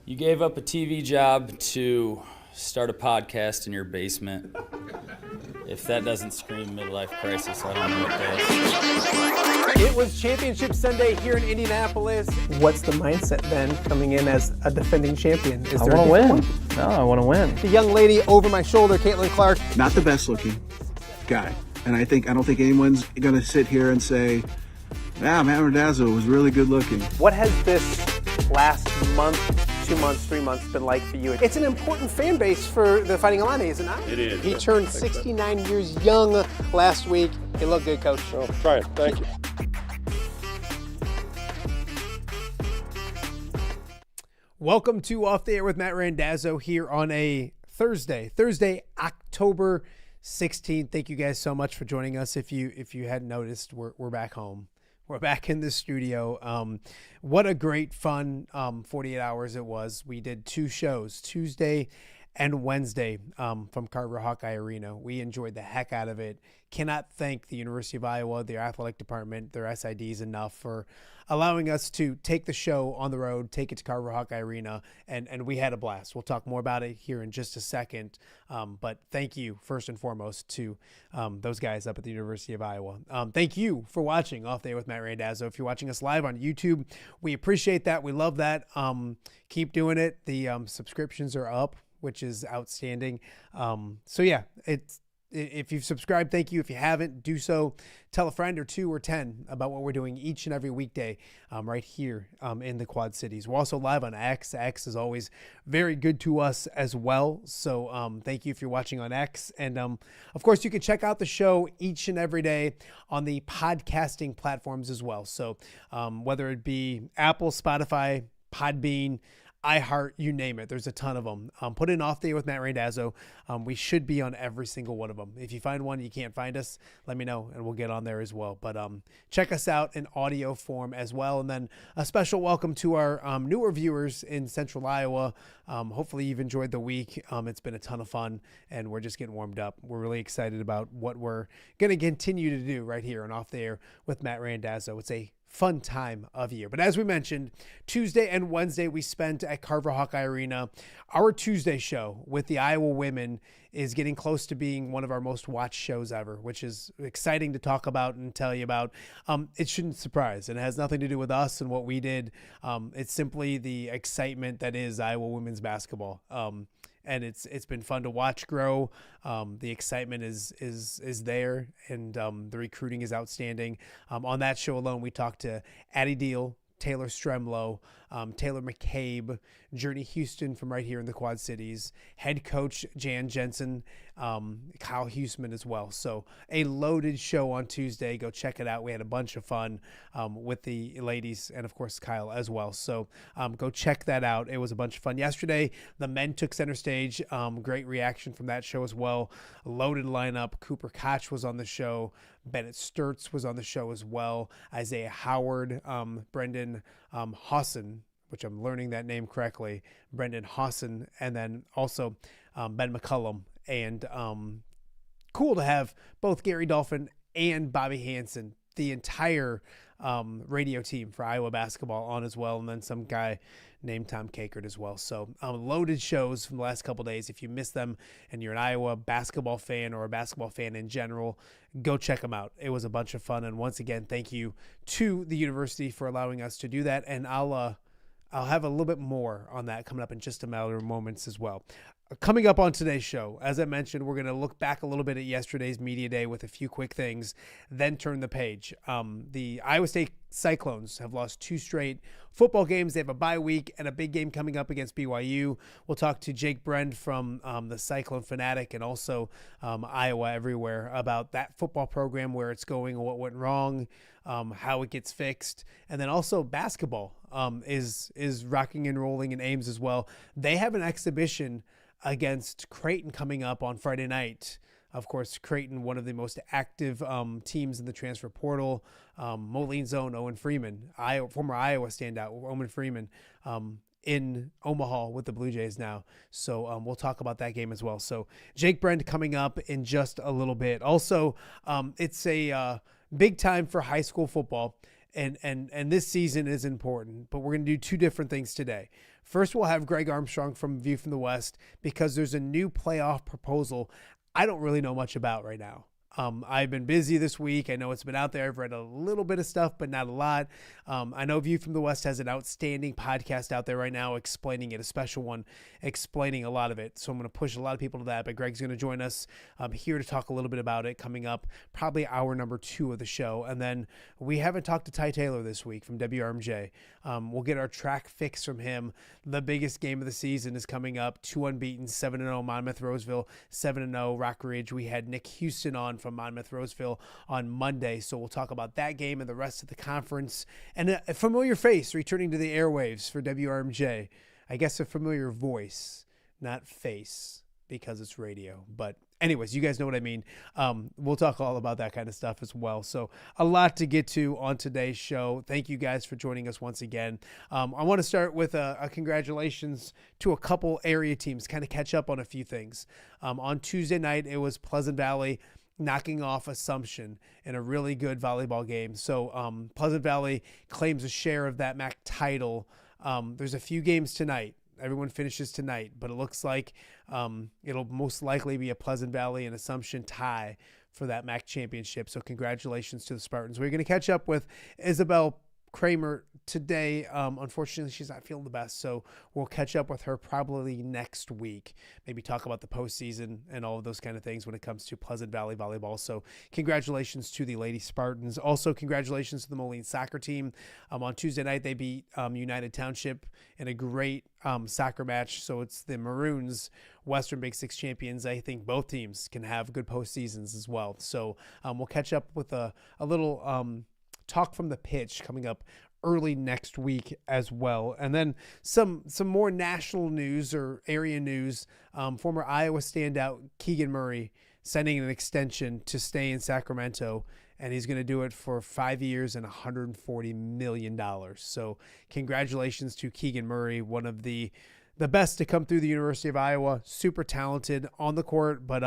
You gave up a TV job to start a podcast in your basement. If that doesn't scream midlife crisis, I don't know what does. It was Championship Sunday here in Indianapolis. What's the mindset then coming in as a defending champion? I want to win. No, I want to win. The young lady over my shoulder, Caitlin Clark. Not the best looking guy. And I don't think anyone's going to sit here and say, Matt Randazzo was really good looking. What has this last month 2 months, 3 months been like for you? It's an important fan base for the Fighting Illini, is it not? It is. He turned 69 years young last week. He looked good, Coach. Oh, try it. Thank you. Welcome to Off the Air with Matt Randazzo here on a Thursday, October 16th. Thank you guys so much for joining us. If you hadn't noticed, we're back home. We're back in the studio. What a great fun 48 hours it was. We did 2 shows, Tuesday and Wednesday, from Carver Hawkeye Arena. We enjoyed the heck out of it. Cannot thank the University of Iowa, their athletic department, their SIDs enough for allowing us to take the show on the road, take it to Carver Hawkeye Arena, and we had a blast. We'll talk more about it here in just a second, but thank you, first and foremost, to those guys up at the University of Iowa. Thank you for watching Off the Air with Matt Randazzo. If you're watching us live on YouTube, we appreciate that. We love that. Keep doing it. The subscriptions are up, which is outstanding. So yeah, if you've subscribed, thank you. If you haven't, do so. Tell a friend or 2 or 10 about what we're doing each and every weekday right here in the Quad Cities. We're also live on X. X is always very good to us as well. So thank you if you're watching on X. And of course, you can check out the show each and every day on the podcasting platforms as well. So whether it be Apple, Spotify, Podbean, iHeart, you name it. There's a ton of them. Put in Off the Air with Matt Randazzo. We should be on every single one of them. If you find one, you can't find us, let me know and we'll get on there as well. But check us out in audio form as well. And then a special welcome to our newer viewers in Central Iowa. Hopefully you've enjoyed the week. It's been a ton of fun and we're just getting warmed up. We're really excited about what we're going to continue to do right here on Off the Air with Matt Randazzo. It's a fun time of year. But as we mentioned, Tuesday and Wednesday we spent at Carver Hawkeye Arena. Our Tuesday show with the Iowa women is getting close to being one of our most watched shows ever, which is exciting to talk about and tell you about. It shouldn't surprise. It has nothing to do with us and what we did. It's simply the excitement that is Iowa women's basketball. And it's been fun to watch grow. The excitement is there, and the recruiting is outstanding. On that show alone, we talked to Addie Deal, Taylor Stremlow, Taylor McCabe, Journey Houston from right here in the Quad Cities, head coach Jan Jensen, Kyle Huseman as well. So a loaded show on Tuesday. Go check it out. We had a bunch of fun with the ladies and, of course, Kyle as well. So go check that out. It was a bunch of fun. Yesterday, the men took center stage. Great reaction from that show as well. Loaded lineup. Cooper Koch was on the show. Bennett Sturtz was on the show as well. Isaiah Howard, Brendan Hawson, which I'm learning that name correctly, Brendan Hawson, and then also Ben McCullum. And cool to have both Gary Dolphin and Bobby Hansen, the entire radio team for Iowa basketball on as well, and then some guy named Tom Kakert as well. So loaded shows from the last couple days. If you missed them and you're an Iowa basketball fan or a basketball fan in general, go check them out. It was a bunch of fun. And once again, thank you to the university for allowing us to do that. And I'll have a little bit more on that coming up in just a matter of moments as well. Coming up on today's show, as I mentioned, we're going to look back a little bit at yesterday's media day with a few quick things, then turn the page. The Iowa State Cyclones have lost 2 straight football games. They have a bye week and a big game coming up against BYU. We'll talk to Jake Brend from the CycloneFanatic and also Iowa Everywhere about that football program, where it's going, what went wrong, how it gets fixed. And then also basketball is rocking and rolling in Ames as well. They have an exhibition against Creighton coming up on Friday night. Of course, Creighton, one of the most active teams in the transfer portal. Moline's own Owen Freeman, former Iowa standout, Owen Freeman, in Omaha with the Blue Jays now. So we'll talk about that game as well. So Jake Brend coming up in just a little bit. Also, it's a big time for high school football. And this season is important, but we're going to do 2 different things today. First, we'll have Greg Armstrong from View from the West, because there's a new playoff proposal I don't really know much about right now. I've been busy this week. I know it's been out there. I've read a little bit of stuff, but not a lot. I know View from the West has an outstanding podcast out there right now explaining it, a special one explaining a lot of it. So I'm going to push a lot of people to that, but Greg's going to join us here to talk a little bit about it coming up, probably hour number 2 of the show. And then we haven't talked to Ty Taylor this week from WRMJ. We'll get our track fix from him. The biggest game of the season is coming up. 2 unbeatens, 7-0 Monmouth-Roseville, 7-0 Rockridge. We had Nick Houston on from Monmouth-Roseville on Monday, so we'll talk about that game and the rest of the conference. And a familiar face returning to the airwaves for WRMJ. I guess a familiar voice, not face, because it's radio. But anyways, you guys know what I mean. We'll talk all about that kind of stuff as well. So a lot to get to on today's show. Thank you guys for joining us once again. I want to start with a congratulations to a couple area teams, kind of catch up on a few things. On Tuesday night, it was Pleasant Valley knocking off Assumption in a really good volleyball game. So Pleasant Valley claims a share of that MAC title. There's a few games tonight. Everyone finishes tonight, but it looks like it'll most likely be a Pleasant Valley and Assumption tie for that MAC championship. So congratulations to the Spartans. We're going to catch up with Isabel Kramer today. Unfortunately, she's not feeling the best, so we'll catch up with her probably next week. Maybe talk about the postseason and all of those kind of things when it comes to Pleasant Valley volleyball. So congratulations to the Lady Spartans. Also, congratulations to the Moline soccer team. On Tuesday night, they beat United Township in a great soccer match. So it's the Maroons, Western Big Six champions. I think both teams can have good postseasons as well. So we'll catch up with a little talk from the pitch coming up early next week as well. And then some more national news or area news. Former Iowa standout Keegan Murray sending an extension to stay in Sacramento, and he's going to do it for 5 years and $140 million. So congratulations to Keegan Murray, one of the best to come through the University of Iowa. Super talented on the court, but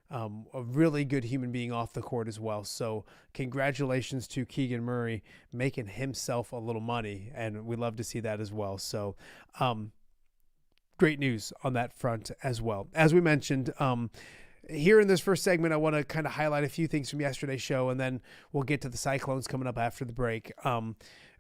a really good human being off the court as well. So congratulations to Keegan Murray making himself a little money, and we love to see that as well. So great news on that front as well. As we mentioned, here in this first segment, I want to kind of highlight a few things from yesterday's show, and then we'll get to the Cyclones coming up after the break.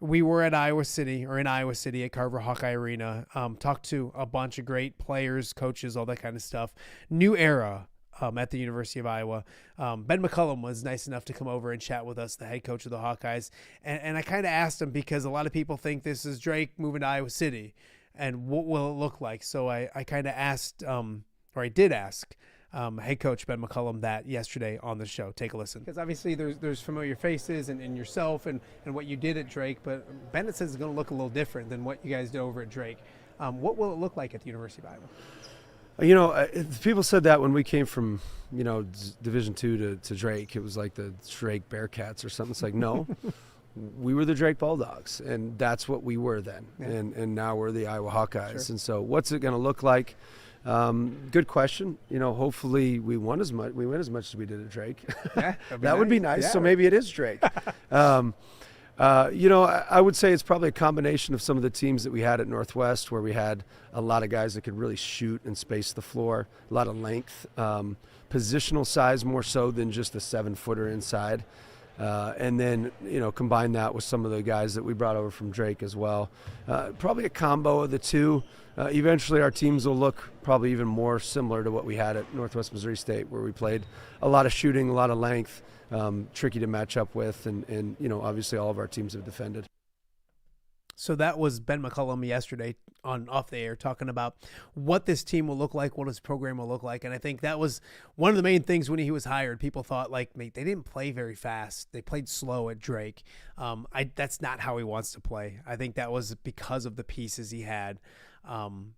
We were in Iowa City at Carver Hawkeye Arena, talked to a bunch of great players, coaches, all that kind of stuff. New era at the University of Iowa. Ben McCullum was nice enough to come over and chat with us, the head coach of the Hawkeyes. And I kind of asked him, because a lot of people think this is Drake moving to Iowa City, and what will it look like? So I kind of asked, or I did ask, head coach Ben McCullum that yesterday on the show. Take a listen. Because obviously there's familiar faces and yourself and what you did at Drake, but Bennett says it's going to look a little different than what you guys did over at Drake. What will it look like at the University of Iowa? You know, people said that when we came from, Division II to Drake. It was like the Drake Bearcats or something. It's like, no, we were the Drake Bulldogs, and that's what we were then. Yeah. And now we're the Iowa Hawkeyes. Sure. And so what's it going to look like? Good question. Hopefully we win as much as we did at Drake. Yeah, that would be nice. Yeah. So maybe it is Drake. I would say it's probably a combination of some of the teams that we had at Northwest, where we had a lot of guys that could really shoot and space the floor, a lot of length, positional size more so than just a 7-footer inside. And then, combine that with some of the guys that we brought over from Drake as well. Probably a combo of the two. Eventually our teams will look probably even more similar to what we had at Northwest Missouri State, where we played a lot of shooting, a lot of length, tricky to match up with, and obviously all of our teams have defended. So that was Ben McCullum yesterday on Off the Air talking about what this team will look like, what his program will look like. And I think that was one of the main things when he was hired. People thought, they didn't play very fast. They played slow at Drake. That's not how he wants to play. I think that was because of the pieces he had.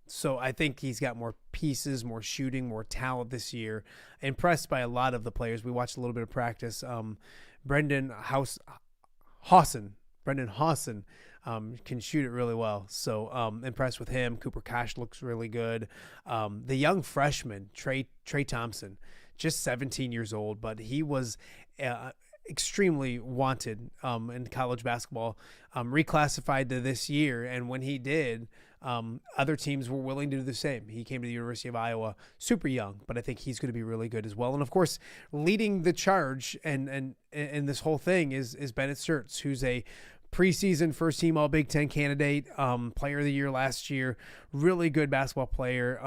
So I think he's got more pieces, more shooting, more talent this year. Impressed by a lot of the players. We watched a little bit of practice. Brendan Hawson can shoot it really well. So impressed with him. Cooper Cash looks really good. The young freshman, Trey Thompson, just 17 years old, but he was extremely wanted in college basketball, reclassified to this year. And when he did, other teams were willing to do the same. He came to the University of Iowa super young, but I think he's going to be really good as well. And of course, leading the charge and this whole thing is Bennett Sturtz, who's a preseason first team All Big Ten candidate, player of the year last year, really good basketball player.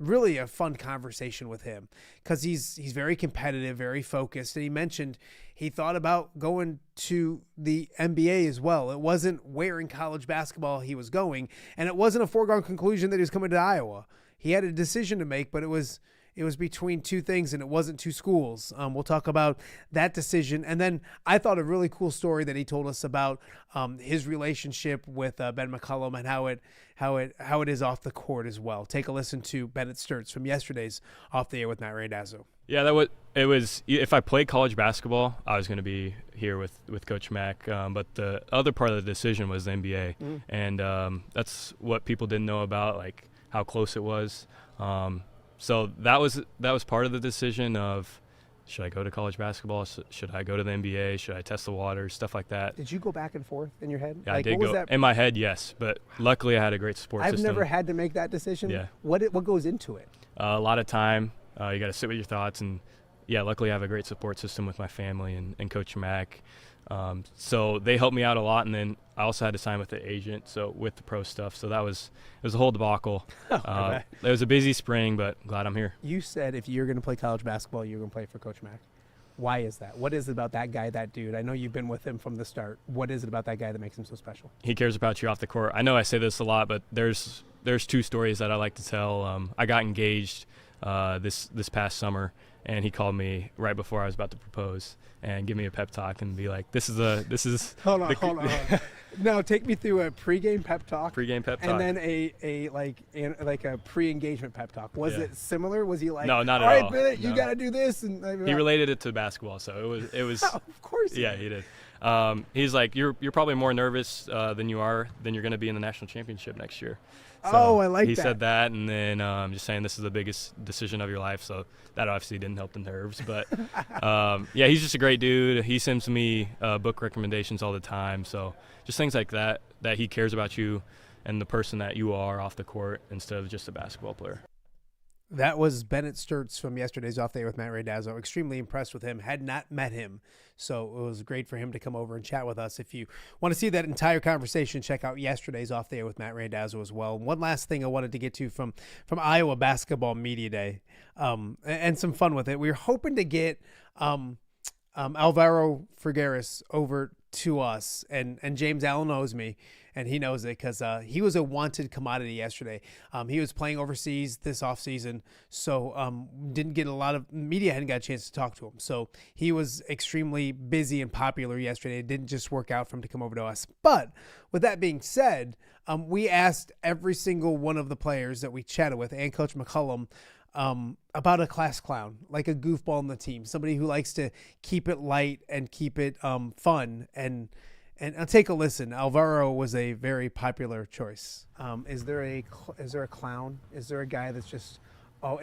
Really a fun conversation with him because he's very competitive, very focused. And he mentioned he thought about going to the NBA as well. It wasn't where in college basketball he was going, and it wasn't a foregone conclusion that he was coming to Iowa. He had a decision to make, but it was between two things, and it wasn't two schools. We'll talk about that decision. And then I thought a really cool story that he told us about his relationship with Ben McCollum and how it is off the court as well. Take a listen to Bennett Sturtz from yesterday's Off the Air with Matt Randazzo. Yeah, it was. If I played college basketball, I was going to be here with Coach Mack. But the other part of the decision was the NBA, and that's what people didn't know about, like how close it was. So that was part of the decision of, should I go to college basketball? Should I go to the NBA? Should I test the waters? Stuff like that. Did you go back and forth in your head? Yeah, I did go. In my head, yes. But luckily I had a great support system. I've never had to make that decision. Yeah. What goes into it? A lot of time. You got to sit with your thoughts. And, yeah, luckily I have a great support system with my family and Coach Mack. So they helped me out a lot, and then I also had to sign with the agent, so with the pro stuff. So it was a whole debacle. It was a busy spring, but glad I'm here. You said if you're going to play college basketball, you're going to play for Coach Mack. Why is that? What is it about that guy, that dude? I know you've been with him from the start. What is it about that guy that makes him so special? He cares about you off the court. I know I say this a lot, but there's two stories that I like to tell. I got engaged this past summer, and he called me right before I was about to propose and give me a pep talk and be like, this is hold on. No, take me through a pregame pep talk. And then a pre-engagement pep talk. Was it similar? Was he like, no, not at all? All right, Bennett, you no. got to do this? And he related it to basketball, so it was of course he did. He's like, you're probably more nervous than you're going to be in the national championship next year. So I like that. He said that, and then just saying this is the biggest decision of your life, so that obviously didn't help the nerves. But, yeah, he's just a great dude. He sends me book recommendations all the time. So just things like that he cares about you and the person that you are off the court instead of just a basketball player. That was Bennett Sturtz from yesterday's Off the Air with Matt Randazzo. Extremely impressed with him. Had not met him, so it was great for him to come over and chat with us. If you want to see that entire conversation, check out yesterday's Off the Air with Matt Randazzo as well. One last thing I wanted to get to from Iowa Basketball Media Day, and some fun with it. We were hoping to get Alvaro Figueres over to us, and James Allen knows me, and he knows it because he was a wanted commodity yesterday. He was playing overseas this offseason, so didn't get a lot of media, hadn't got a chance to talk to him. So he was extremely busy and popular yesterday. It didn't just work out for him to come over to us. But with that being said, we asked every single one of the players that we chatted with and Coach McCollum about a class clown, like a goofball on the team, somebody who likes to keep it light and keep it fun. And I'll take a listen. Alvaro was a very popular choice. Is there a clown? Is there a guy that's just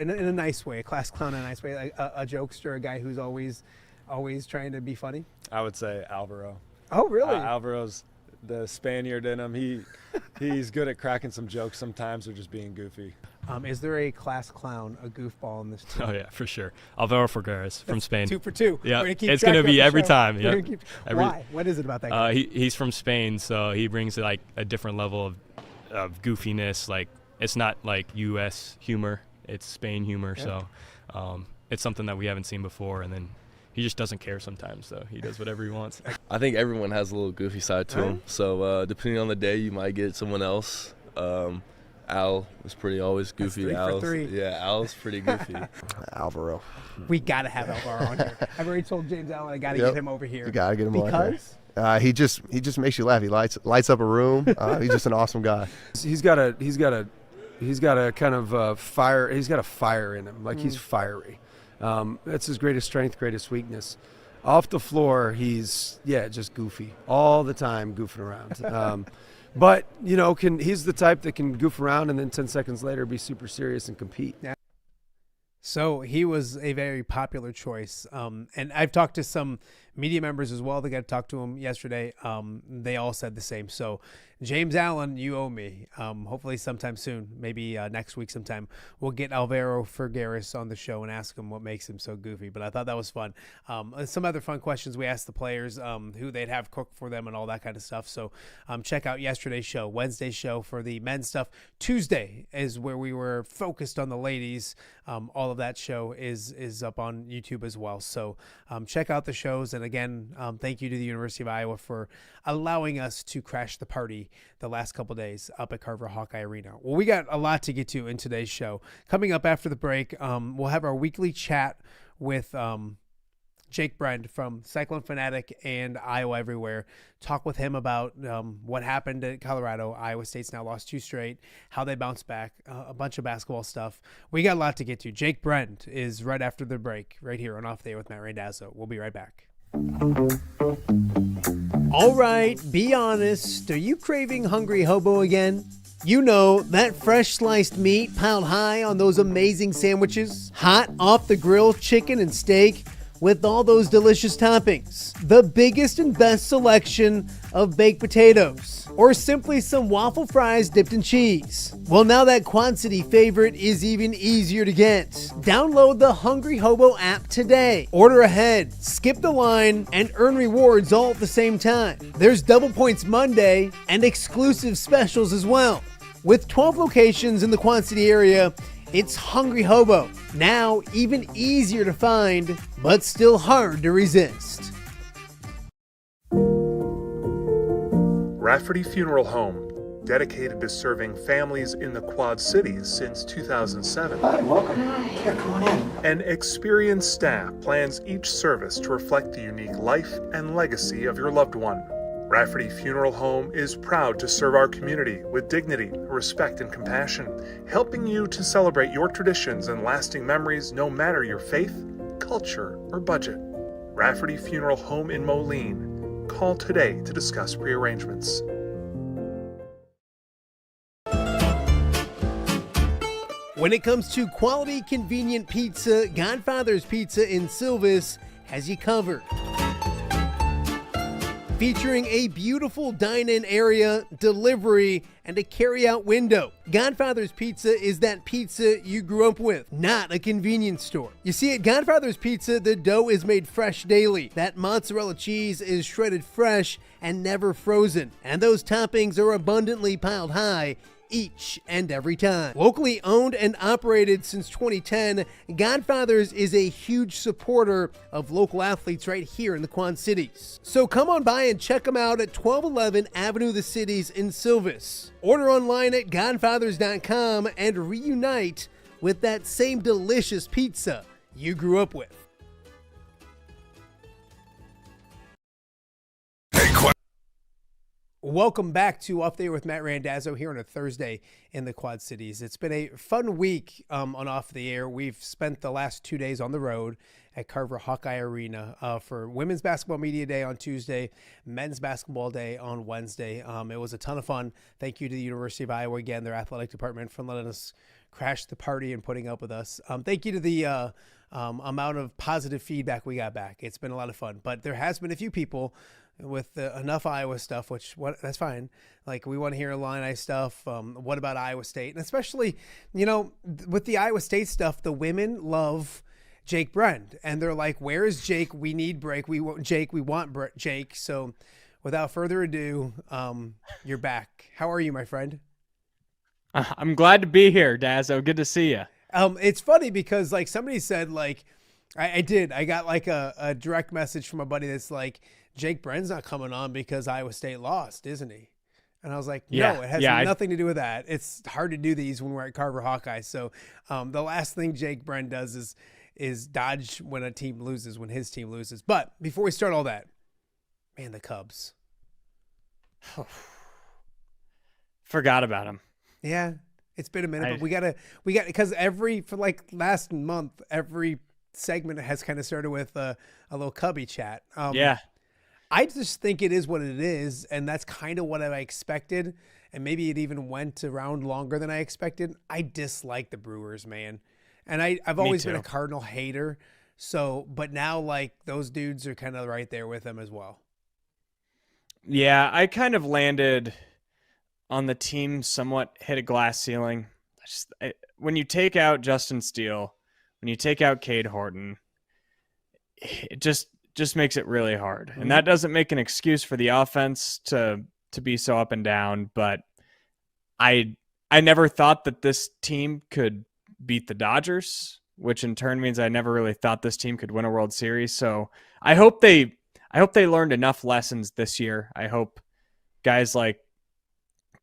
in a nice way, a class clown in a nice way, like a jokester, a guy who's always trying to be funny? I would say Alvaro. Oh, really? Alvaro's the Spaniard in him. He's good at cracking some jokes sometimes or just being goofy. Is there a class clown, a goofball in this team? Oh, yeah, for sure. Alvaro Figueres from Spain. 2 for 2. Yeah, it's going to be every time. Yeah. Why? What is it about that guy? He's from Spain, so he brings like a different level of goofiness. Like, it's not like U.S. humor. It's Spain humor. Yeah. So it's something that we haven't seen before. And then he just doesn't care sometimes, so he does whatever he wants. I think everyone has a little goofy side to him. So depending on the day, you might get someone else. Al is pretty always goofy. That's 3 for 3. Yeah, Al's pretty goofy. Alvaro. We got to have Alvaro on here. I've already told James Allen I got to get him over here. You got to get him on here. He just makes you laugh. He lights up a room. He's just an awesome guy. He's got a kind of fire. He's got a fire in him. Like he's fiery. That's his greatest strength, greatest weakness. Off the floor, he's just goofy all the time, goofing around. But, he's the type that can goof around and then 10 seconds later be super serious and compete. Yeah. So he was a very popular choice. And I've talked to some media members as well that got to talk to him yesterday. They all said the same. So James Allen, you owe me. Hopefully sometime soon, maybe next week sometime, we'll get Alvaro Figueres on the show and ask him what makes him so goofy. But I thought that was fun. Some other fun questions we asked the players, who they'd have cook for them and all that kind of stuff. So check out yesterday's show, Wednesday's show for the men's stuff. Tuesday is where we were focused on the ladies. All of that show is up on YouTube as well. So check out the shows. And again, thank you to the University of Iowa for allowing us to crash the party the last couple of days up at Carver Hawkeye Arena. Well, we got a lot to get to in today's show. Coming up after the break, we'll have our weekly chat with Jake Brend from CycloneFanatic and Iowa Everywhere. Talk with him about what happened at Colorado. Iowa State's now lost 2 straight, how they bounced back, a bunch of basketball stuff. We got a lot to get to. Jake Brend is right after the break, right here on Off the Air with Matt Randazzo. We'll be right back. All right, be honest. Are you craving Hungry Hobo again? You know, that fresh sliced meat piled high on those amazing sandwiches, hot off the grill chicken and steak, with all those delicious toppings, the biggest and best selection of baked potatoes, or simply some waffle fries dipped in cheese. Well, now that Quad City favorite is even easier to get. Download the Hungry Hobo app today. Order ahead, skip the line, and earn rewards all at the same time. There's Double Points Monday and exclusive specials as well. With 12 locations in the Quad City area, it's Hungry Hobo. Now even easier to find, but still hard to resist. Rafferty Funeral Home, dedicated to serving families in the Quad Cities since 2007. Hi, welcome. Hi. Here, come on in. An experienced staff plans each service to reflect the unique life and legacy of your loved one. Rafferty Funeral Home is proud to serve our community with dignity, respect, and compassion, helping you to celebrate your traditions and lasting memories no matter your faith, culture, or budget. Rafferty Funeral Home in Moline. Call today to discuss prearrangements. When it comes to quality, convenient pizza, Godfather's Pizza in Silvis has you covered. Featuring a beautiful dine-in area, delivery, and a carry-out window. Godfather's Pizza is that pizza you grew up with, not a convenience store. You see, at Godfather's Pizza, the dough is made fresh daily. That mozzarella cheese is shredded fresh and never frozen. And those toppings are abundantly piled high each and every time. Locally owned and operated since 2010, Godfather's is a huge supporter of local athletes right here in the Quad Cities. So come on by and check them out at 1211 Avenue of the Cities in Silvis. Order online at godfathers.com and reunite with that same delicious pizza you grew up with. Welcome back to Off the Air with Matt Randazzo here on a Thursday in the Quad Cities. It's been a fun week on Off the Air. We've spent the last 2 days on the road at Carver Hawkeye Arena for Women's Basketball Media Day on Tuesday, Men's Basketball Day on Wednesday. It was a ton of fun. Thank you to the University of Iowa, again, their athletic department, for letting us crash the party and putting up with us. Thank you to the amount of positive feedback we got back. It's been a lot of fun. But there has been a few people with enough Iowa stuff, that's fine. Like, we want to hear Illini stuff. What about Iowa State? And especially, with the Iowa State stuff, the women love Jake Brend. And they're like, where is Jake? We need break. We want Jake. We want Jake. So without further ado, you're back. How are you, my friend? I'm glad to be here, Dazzo. Good to see you. It's funny because, like, somebody said, like, I got like a direct message from a buddy that's like, Jake Brend's not coming on because Iowa State lost, isn't he? And I was like, no, it has nothing to do with that. It's hard to do these when we're at Carver Hawkeye. So the last thing Jake Brend does is dodge when a team loses, when his team loses. But before we start all that, man, the Cubs. Forgot about him. Yeah, it's been a minute, but we got because for like last month, every segment has kind of started with a little Cubby chat. Yeah. I just think it is what it is, and that's kind of what I expected, and maybe it even went around longer than I expected. I dislike the Brewers, man. And I've always been too. a Cardinal hater. So, but now like those dudes are kind of right there with them as well. Yeah, I kind of landed on the team somewhat hit a glass ceiling. When you take out Justin Steele, when you take out Cade Horton, it just makes it really hard. And that doesn't make an excuse for the offense to be so up and down, but I never thought that this team could beat the Dodgers, which in turn means I never really thought this team could win a World Series. So I hope they learned enough lessons this year. I hope guys like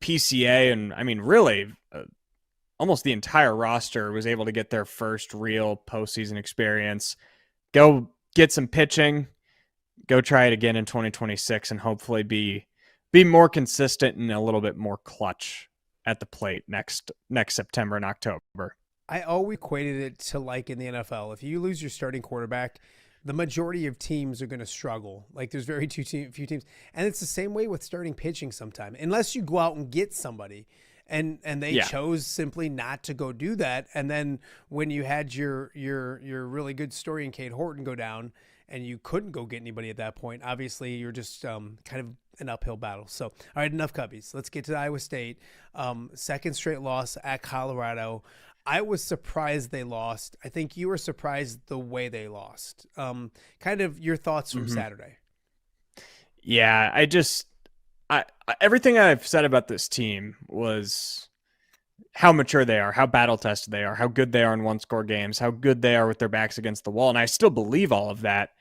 PCA and I mean really almost the entire roster was able to get their first real postseason experience. Go get some pitching, go try it again in 2026, and hopefully be more consistent and a little bit more clutch at the plate next September and October. I always equated it to like in the NFL. If you lose your starting quarterback, the majority of teams are going to struggle. Like there's very few teams. And it's the same way with starting pitching sometime. Unless you go out and get somebody. And they chose simply not to go do that. And then when you had your really good story in Cade Horton go down and you couldn't go get anybody at that point, obviously you're just kind of an uphill battle. So, all right, enough Cubbies. Let's get to Iowa State. Second straight loss at Colorado. I was surprised they lost. I think you were surprised the way they lost. Kind of your thoughts from Saturday. Yeah, I everything I've said about this team was how mature they are, how battle-tested they are, how good they are in one-score games, how good they are with their backs against the wall. And I still believe all of that,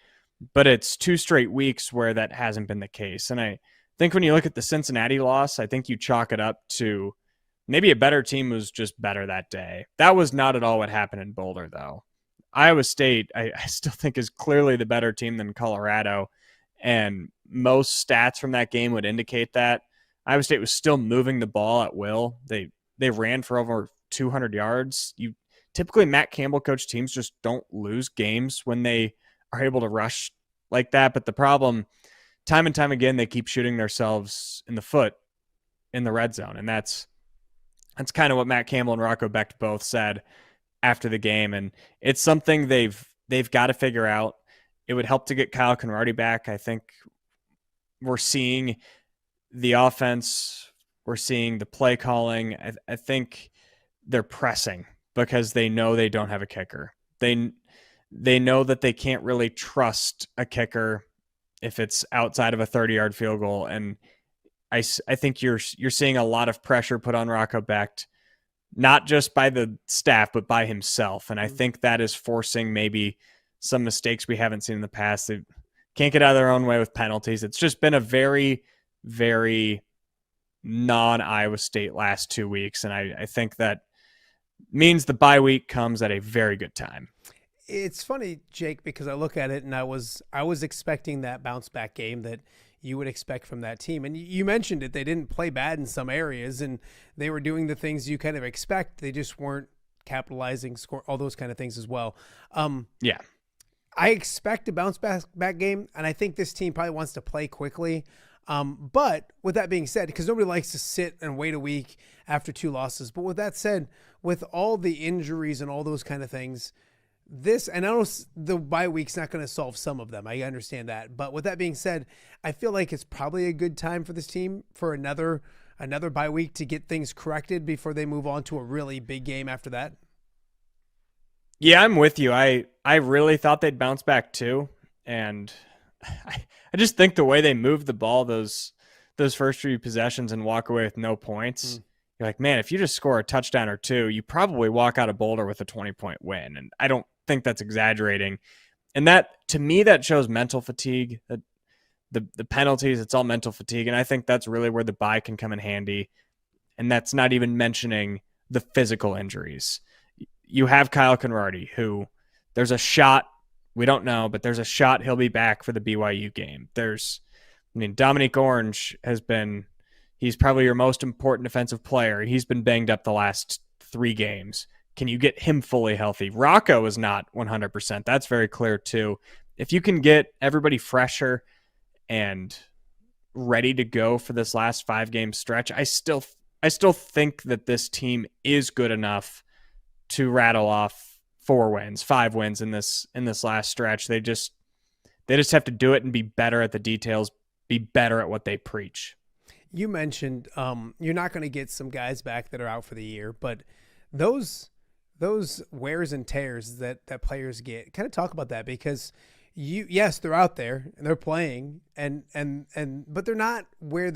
but it's 2 straight weeks where that hasn't been the case. And I think when you look at the Cincinnati loss, I think you chalk it up to maybe a better team was just better that day. That was not at all what happened in Boulder, though. Iowa State, I still think, is clearly the better team than Colorado, and most stats from that game would indicate that. Iowa State was still moving the ball at will. They ran for over 200 yards. Typically, Matt Campbell coach teams just don't lose games when they are able to rush like that. But the problem, time and time again, they keep shooting themselves in the foot in the red zone, and that's kind of what Matt Campbell and Rocco Becht both said after the game, and it's something they've got to figure out. It would help to get Kyle Conradi back. I think we're seeing the offense, we're seeing the play calling. I think they're pressing because they know they don't have a kicker. They know that they can't really trust a kicker if it's outside of a 30-yard field goal, and I think you're seeing a lot of pressure put on Rocco Becht, not just by the staff, but by himself. And I think that is forcing maybe some mistakes we haven't seen in the past. They can't get out of their own way with penalties. It's just been a very, very non-Iowa State last 2 weeks. And I think that means the bye week comes at a very good time. It's funny, Jake, because I look at it and I was expecting that bounce back game that you would expect from that team. And you mentioned it. They didn't play bad in some areas, and they were doing the things you kind of expect. They just weren't capitalizing, score, all those kind of things as well. Yeah. I expect a bounce back game, and I think this team probably wants to play quickly. But with that being said, because nobody likes to sit and wait a week after 2 losses. But with that said, with all the injuries and all those kind of things, and I know the bye week's not going to solve some of them. I understand that. But with that being said, I feel like it's probably a good time for this team for another bye week to get things corrected before they move on to a really big game after that. Yeah, I'm with you. I really thought they'd bounce back too. And I just think the way they moved the ball those first 3 possessions and walk away with no points, you're like, man, if you just score a touchdown or 2, you probably walk out of Boulder with a 20-point win. And I don't think that's exaggerating. And that, to me, that shows mental fatigue. That the penalties, it's all mental fatigue. And I think that's really where the bye can come in handy. And that's not even mentioning the physical injuries. You have Kyle Conradi, who there's a shot, we don't know, but there's a shot he'll be back for the BYU game. Dominique Orange he's probably your most important defensive player, and he's been banged up the last 3 games. Can you get him fully healthy? Rocco is not 100%. That's very clear too. If you can get everybody fresher and ready to go for this last 5-game stretch, I still think that this team is good enough to rattle off 4 wins, 5 wins in this last stretch. They just have to do it and be better at the details, be better at what they preach. You mentioned you're not going to get some guys back that are out for the year, but those wears and tears that players get, kind of talk about that, because yes, they're out there and they're playing but they're not where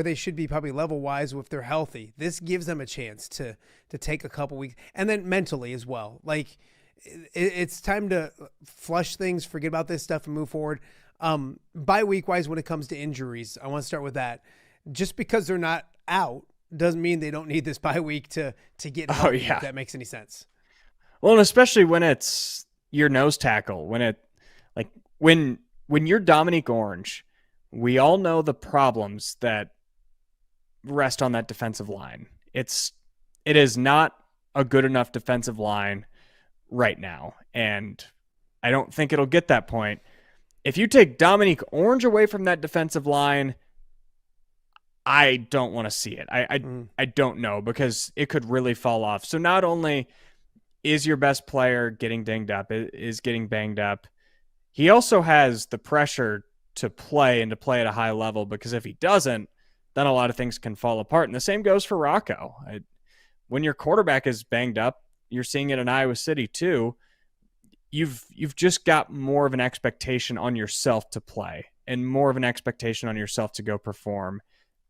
they should be, probably level wise, if they're healthy. This gives them a chance to take a couple weeks, and then mentally as well. Like it's time to flush things, forget about this stuff, and move forward. Bye week wise, when it comes to injuries, I want to start with that. Just because they're not out doesn't mean they don't need this bye week to get healthy, if that makes any sense. Well, and especially when it's your nose tackle, when you're Dominique Orange, we all know the problems that rest on that defensive line. It is not a good enough defensive line right now, and I don't think it'll get that point. If you take Dominique Orange away from that defensive line, I don't want to see it. I don't know, because it could really fall off. So not only is your best player getting dinged up, is getting banged up, he also has the pressure to play and to play at a high level, because if he doesn't, then a lot of things can fall apart. And the same goes for Rocco. When your quarterback is banged up, you're seeing it in Iowa City too. You've just got more of an expectation on yourself to play and more of an expectation on yourself to go perform.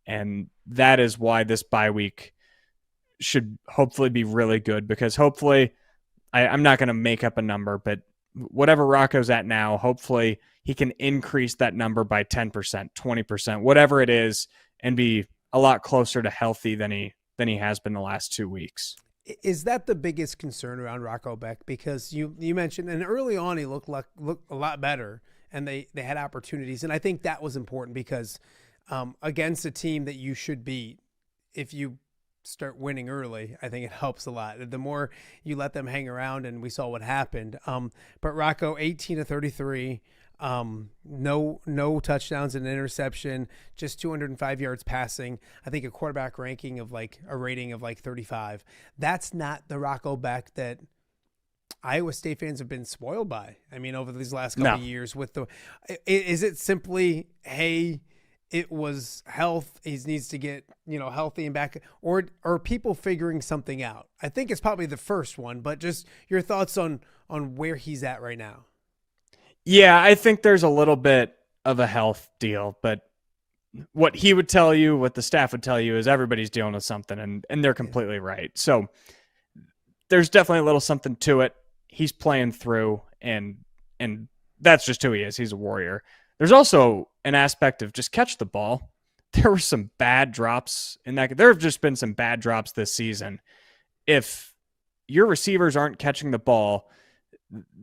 And that is why this bye week should hopefully be really good, because hopefully, I'm not going to make up a number, but whatever Rocco's at now, hopefully he can increase that number by 10%, 20%, whatever it is, and be a lot closer to healthy than he has been the last 2 weeks. Is that the biggest concern around Rocco Beck? Because you mentioned, and early on he looked a lot better, and they had opportunities, and I think that was important, because against a team that you should beat, if you start winning early, I think it helps a lot. The more you let them hang around, and we saw what happened. But Rocco, 18-33, no touchdowns and an interception, just 205 yards passing. I think a quarterback rating of 35. That's not the Rocco Beck that Iowa State fans have been spoiled by. I mean, over these last couple of years is it simply, hey, it was health, he needs to get, healthy and back, or are people figuring something out? I think it's probably the first one, but just your thoughts on where he's at right now. Yeah, I think there's a little bit of a health deal, but what he would tell you, what the staff would tell you, is everybody's dealing with something, and they're completely right. So there's definitely a little something to it. He's playing through, and that's just who he is. He's a warrior. There's also an aspect of just catch the ball. There were some bad drops in that. There have just been some bad drops this season. If your receivers aren't catching the ball,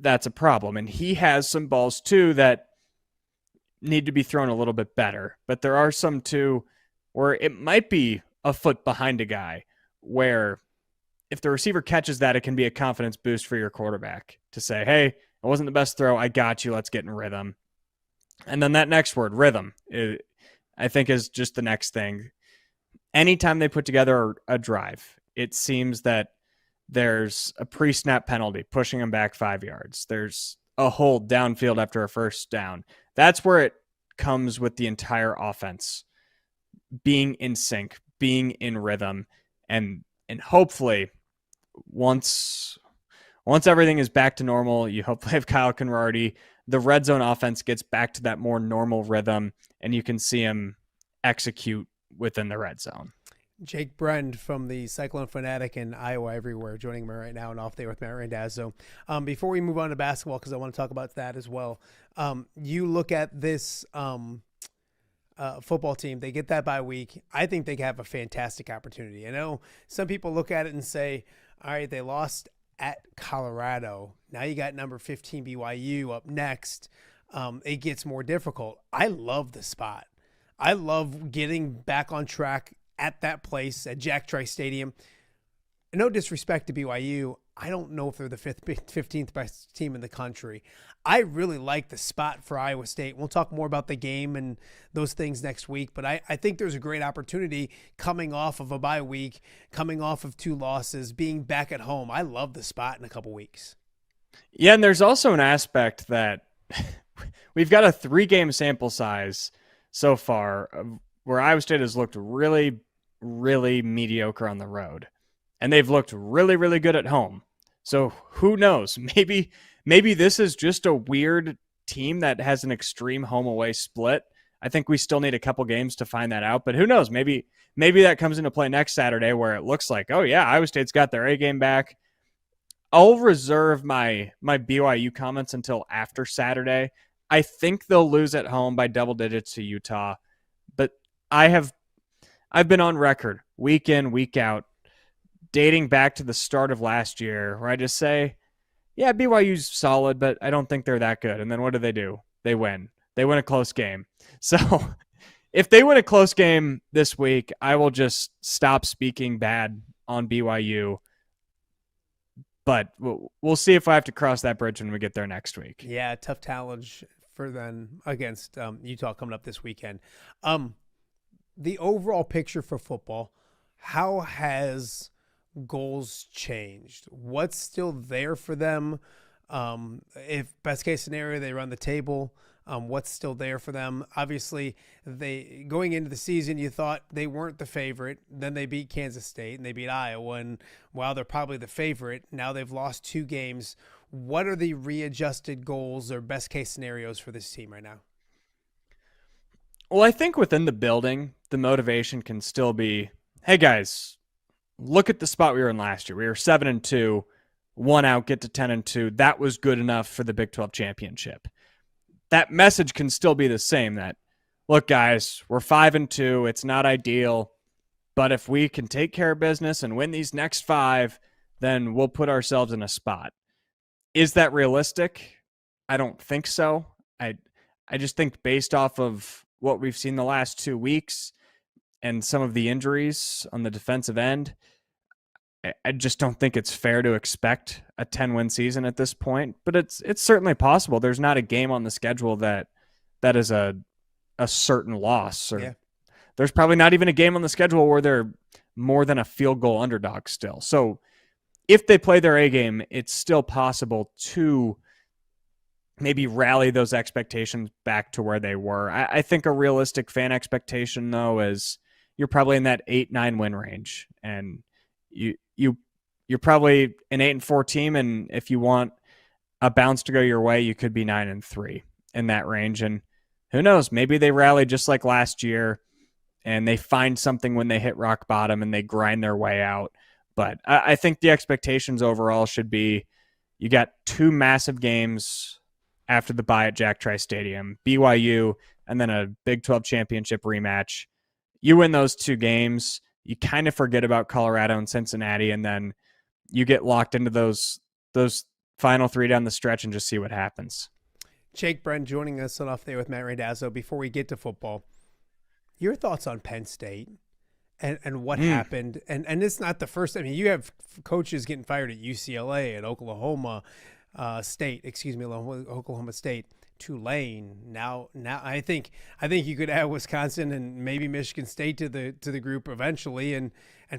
that's a problem. And he has some balls too that need to be thrown a little bit better. But there are some too where it might be a foot behind a guy, where if the receiver catches that, it can be a confidence boost for your quarterback to say, hey, it wasn't the best throw. I got you. Let's get in rhythm. And then that next word, rhythm, I think is just the next thing. Anytime they put together a drive, it seems that there's a pre-snap penalty pushing them back 5 yards. There's a hold downfield after a first down. That's where it comes with the entire offense being in sync, being in rhythm, and hopefully once everything is back to normal, you hopefully have Kyle Conradi, the red zone offense gets back to that more normal rhythm, and you can see him execute within the red zone. Jake Brend from the CycloneFanatic and Iowa Everywhere joining me right now, and Off Day with Matt Randazzo. Before we move on to basketball, because I want to talk about that as well, you look at this football team, they get that bye week. I think they have a fantastic opportunity. I know some people look at it and say, all right, they lost at Colorado. Now you got number 15 BYU up next. It gets more difficult. I love the spot. I love getting back on track at that place at Jack Trice Stadium. No disrespect to BYU. I don't know if they're the 15th best team in the country. I really like the spot for Iowa State. We'll talk more about the game and those things next week, but I think there's a great opportunity coming off of a bye week, coming off of 2 losses, being back at home. I love the spot in a couple weeks. Yeah, and there's also an aspect that we've got a 3-game sample size so far where Iowa State has looked really, really mediocre on the road, and they've looked really, really good at home. So who knows? Maybe this is just a weird team that has an extreme home-away split. I think we still need a couple games to find that out, but who knows? Maybe that comes into play next Saturday where it looks like, oh yeah, Iowa State's got their A game back. I'll reserve my BYU comments until after Saturday. I think they'll lose at home by double digits to Utah, but I've been on record week in, week out, dating back to the start of last year, where I just say, yeah, BYU's solid, but I don't think they're that good. And then what do? They win. They win a close game. So if they win a close game this week, I will just stop speaking bad on BYU. But we'll see if I have to cross that bridge when we get there next week. Yeah, tough challenge for them against Utah coming up this weekend. The overall picture for football, how has goals changed? What's still there for them? If best case scenario, they run the table, what's still there for them? Obviously, they going into the season, you thought they weren't the favorite. Then they beat Kansas State and they beat Iowa. And while they're probably the favorite, now they've lost 2 games. What are the readjusted goals or best case scenarios for this team right now? Well, I think within the building, the motivation can still be, hey guys, look at the spot we were in last year. We were 7-2, 1 out, get to 10-2. That was good enough for the Big 12 championship. That message can still be the same, that, look, guys, we're 5-2. It's not ideal, but if we can take care of business and win these next 5, then we'll put ourselves in a spot. Is that realistic? I don't think so. I just think based off of what we've seen the last 2 weeks and some of the injuries on the defensive end, I just don't think it's fair to expect a 10-win season at this point, but it's certainly possible. There's not a game on the schedule that is a certain loss, or there's probably not even a game on the schedule where they're more than a field goal underdog still. So if they play their A game, it's still possible to maybe rally those expectations back to where they were. I think a realistic fan expectation, though, is you're probably in that 8-9 win range, and you're probably an 8-4 team, and if you want a bounce to go your way, you could be 9-3 in that range. And who knows, maybe they rally just like last year and they find something when they hit rock bottom and they grind their way out. But I think the expectations overall should be, you got 2 massive games after the bye at Jack Trice Stadium, BYU, and then a Big 12 championship rematch. You win those 2 games, you kind of forget about Colorado and Cincinnati, and then you get locked into those final 3 down the stretch and just see what happens. Jake Brend joining us on Off There with Matt Randazzo. Before we get to football, your thoughts on Penn State and what happened? And it's not the first. I mean, you have coaches getting fired at UCLA, at Oklahoma State, Oklahoma State, Tulane. Now I think you could add Wisconsin and maybe Michigan State to the group eventually, and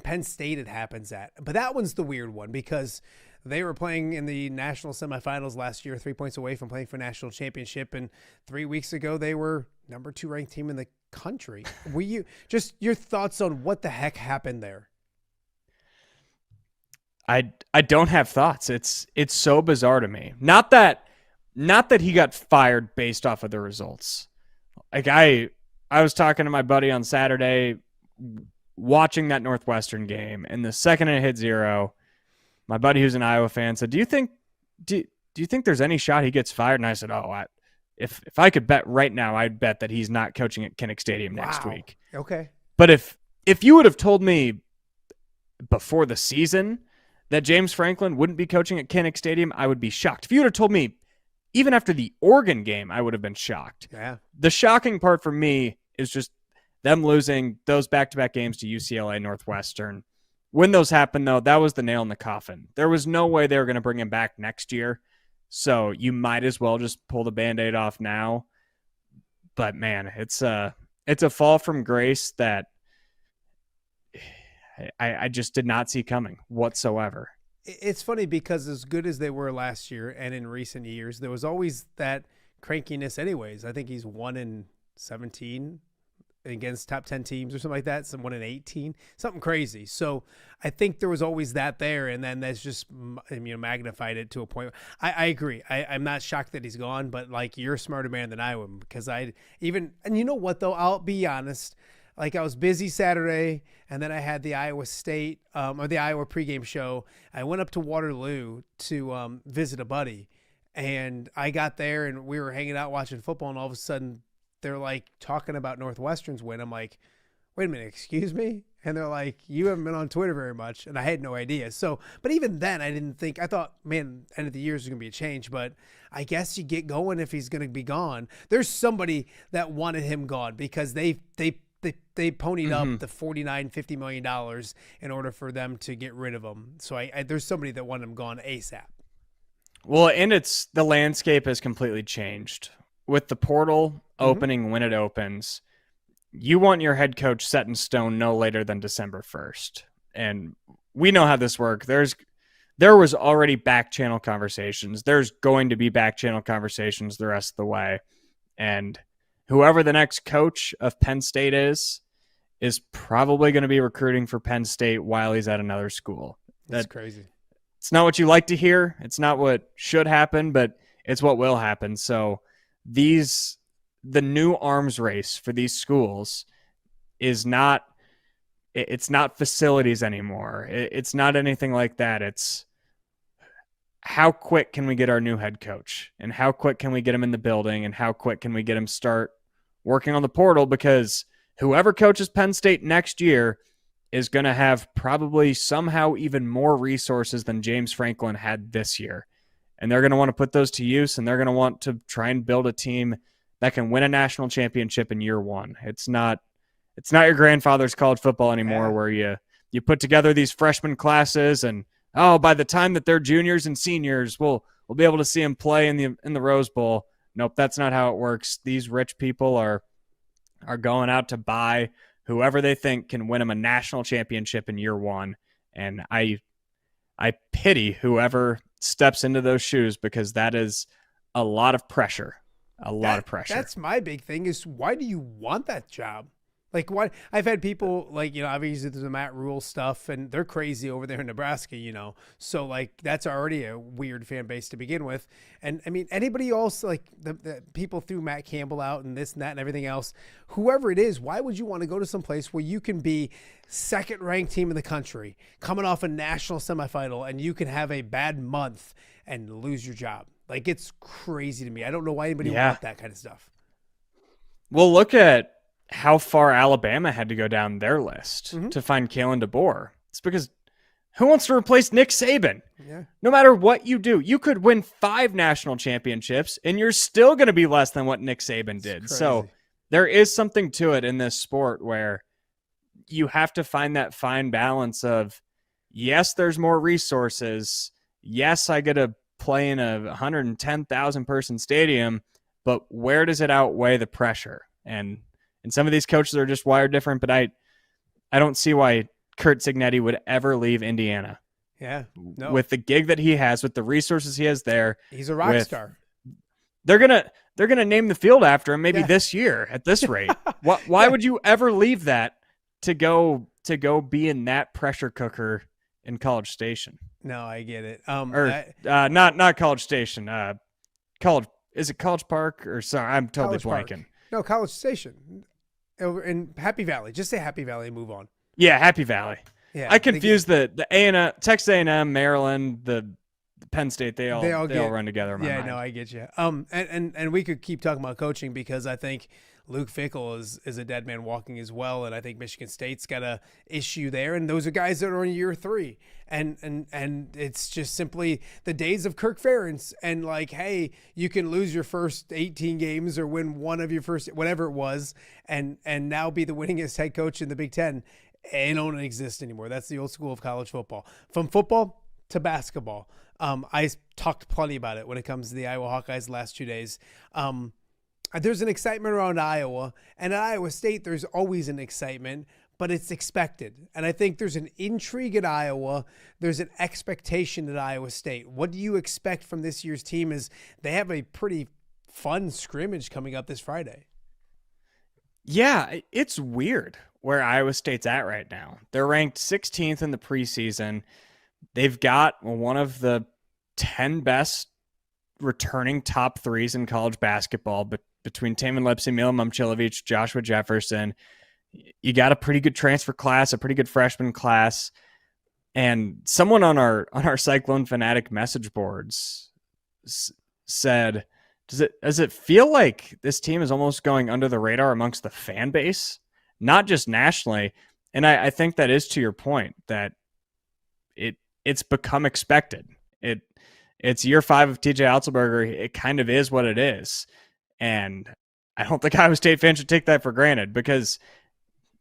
Penn State it happens at. But that one's the weird one because they were playing in the national semifinals last year, 3 points away from playing for national championship, and 3 weeks ago they were number 2 ranked team in the country. Just your thoughts on what the heck happened there? I don't have thoughts. It's so bizarre to me. Not that he got fired based off of the results. Like I was talking to my buddy on Saturday, watching that Northwestern game, and the second it hit 0, my buddy who's an Iowa fan said, "Do you think there's any shot he gets fired?" And I said, "Oh, if I could bet right now, I'd bet that he's not coaching at Kinnick Stadium next week." Okay. But if you would have told me before the season that James Franklin wouldn't be coaching at Kinnick Stadium, I would be shocked. If you would have told me even after the Oregon game, I would have been shocked. Yeah. The shocking part for me is just them losing those back-to-back games to UCLA, Northwestern, when those happened, though, that was the nail in the coffin. There was no way they were going to bring him back next year. So you might as well just pull the Band-Aid off now. But, man, it's a fall from grace that I just did not see coming whatsoever. It's funny because as good as they were last year and in recent years, there was always that crankiness anyways. I think he's 1-17 against top 10 teams or something like that. Some 1-18, something crazy. So I think there was always that there. And then that's just, magnified it to a point. I agree. I'm not shocked that he's gone, but like, you're a smarter man than I am, because and you know what though, I'll be honest. Like, I was busy Saturday, and then I had the Iowa State or the Iowa pregame show. I went up to Waterloo to visit a buddy, and I got there, and we were hanging out watching football, and all of a sudden they're like talking about Northwestern's win. I'm like, wait a minute, excuse me? And they're like, you haven't been on Twitter very much, and I had no idea. So, but even then, I thought, man, end of the year is going to be a change, but I guess you get going if he's going to be gone. There's somebody that wanted him gone because they ponied up the $49-50 million in order for them to get rid of him. So there's somebody that wanted him gone ASAP. Well, and the landscape has completely changed with the portal opening when it opens. You want your head coach set in stone no later than December 1st. And we know how this works. There was already back channel conversations. There's going to be back channel conversations the rest of the way. And whoever the next coach of Penn State is probably going to be recruiting for Penn State while he's at another school. That's crazy. It's not what you like to hear. It's not what should happen, but it's what will happen. So the new arms race for these schools it's not facilities anymore. It's not anything like that. It's how quick can we get our new head coach, and how quick can we get him in the building, and how quick can we get him start working on the portal, because whoever coaches Penn State next year is going to have probably somehow even more resources than James Franklin had this year. And they're going to want to put those to use, and they're going to want to try and build a team that can win a national championship in year one. It's not your grandfather's college football anymore, where you put together these freshman classes, and by the time that they're juniors and seniors, we'll be able to see them play in the Rose Bowl. Nope, that's not how it works. These rich people are going out to buy whoever they think can win them a national championship in year one. And I pity whoever steps into those shoes, because that is a lot of pressure. A lot of pressure. That's my big thing, is why do you want that job? Like, why? I've had people like, obviously there's the Matt Rule stuff, and they're crazy over there in Nebraska, so like that's already a weird fan base to begin with. And I mean, anybody else, like the people threw Matt Campbell out and this and that and everything else, whoever it is, why would you want to go to some place where you can be second ranked team in the country coming off a national semifinal, and you can have a bad month and lose your job? Like, it's crazy to me. I don't know why anybody would want that kind of stuff. Well, look at how far Alabama had to go down their list to find Kalen DeBoer. It's because who wants to replace Nick Saban? Yeah. No matter what you do, you could win 5 national championships and you're still going to be less than what Nick Saban did. So there is something to it in this sport where you have to find that fine balance of, yes, there's more resources. Yes, I get to play in a 110,000 person stadium, but where does it outweigh the pressure? And some of these coaches are just wired different, but I don't see why Kurt Signetti would ever leave Indiana. Yeah. No. With the gig that he has, with the resources he has there. He's a rock star. They're gonna name the field after him maybe this year at this rate. Why would you ever leave that to go be in that pressure cooker in College Station? No, I get it. Not College Station. Is it College Park, or sorry, I'm totally blanking. Park. No, College Station. Over in Happy Valley. Just say Happy Valley and move on. Yeah, Happy Valley. Yeah, I confuse the A&M, Texas A&M, Maryland, the Penn State. They all run together in my mind. No, I get you. And we could keep talking about coaching, because I think Luke Fickell is a dead man walking as well, and I think Michigan State's got a issue there, and those are guys that are in year 3, and it's just simply the days of Kirk Ferentz, and like, hey, you can lose your first 18 games or win one of your first whatever it was, and now be the winningest head coach in the Big Ten. They don't exist anymore. That's the old school of college football. From football to basketball. I talked plenty about it when it comes to the Iowa Hawkeyes the last 2 days. There's an excitement around Iowa, and at Iowa State, there's always an excitement, but it's expected. And I think there's an intrigue at Iowa. There's an expectation at Iowa State. What do you expect from this year's team? Is they have a pretty fun scrimmage coming up this Friday. Yeah, it's weird where Iowa State's at right now. They're ranked 16th in the preseason. They've got one of the 10 best returning top threes in college basketball, but between Tamin Lipsey, Mila Momcilovic, Joshua Jefferson. You got a pretty good transfer class, a pretty good freshman class, and someone on our CycloneFanatic message boards said, does it feel like this team is almost going under the radar amongst the fan base, not just nationally? And I think that is to your point, that it's become expected. It's year 5 of TJ Otzelberger. It kind of is what it is. And I don't think Iowa State fans should take that for granted, because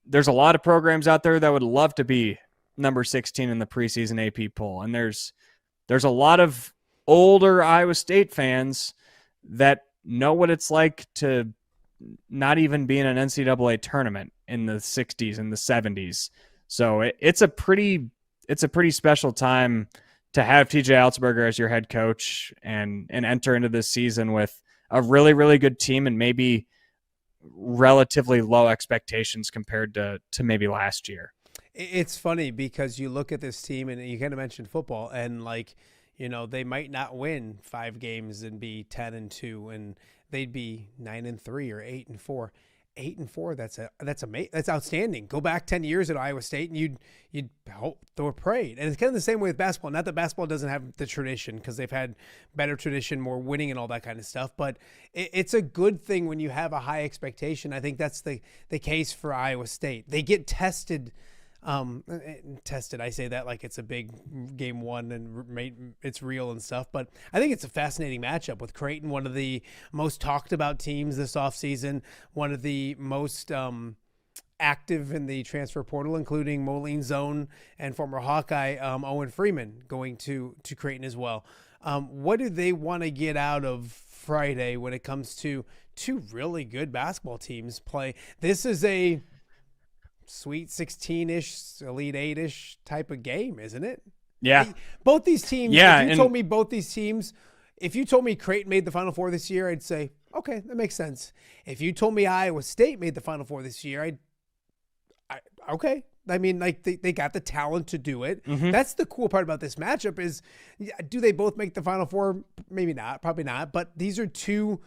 there's a lot of programs out there that would love to be number 16 in the preseason AP poll. And there's a lot of older Iowa State fans that know what it's like to not even be in an NCAA tournament in the 60s and the 70s. So it's a pretty special time to have TJ Otzelberger as your head coach and enter into this season with a really, really good team and maybe relatively low expectations compared to maybe last year. It's funny because you look at this team and you kind of mentioned football, and they might not win 5 games and be 10-2, and they'd be 9-3 or 8-4. 8-4. That's amazing. That's outstanding. Go back 10 years at Iowa State, and you'd hope they were prayed. And it's kind of the same way with basketball. Not that basketball doesn't have the tradition, because they've had better tradition, more winning, and all that kind of stuff. But it's a good thing when you have a high expectation. I think that's the case for Iowa State. They get tested. I say that like it's a big game one and it's real and stuff, but I think it's a fascinating matchup with Creighton, one of the most talked about teams this offseason, one of the most active in the transfer portal, including Moline's own and former Hawkeye Owen Freeman going to Creighton as well. What do they want to get out of Friday when it comes to 2 really good basketball teams play? This is a Sweet 16-ish, Elite 8-ish type of game, isn't it? Yeah. Both these teams, if you told me Creighton made the Final Four this year, I'd say, okay, that makes sense. If you told me Iowa State made the Final Four this year, okay. I mean, like they got the talent to do it. Mm-hmm. That's the cool part about this matchup is, do they both make the Final Four? Maybe not, probably not. But these are 2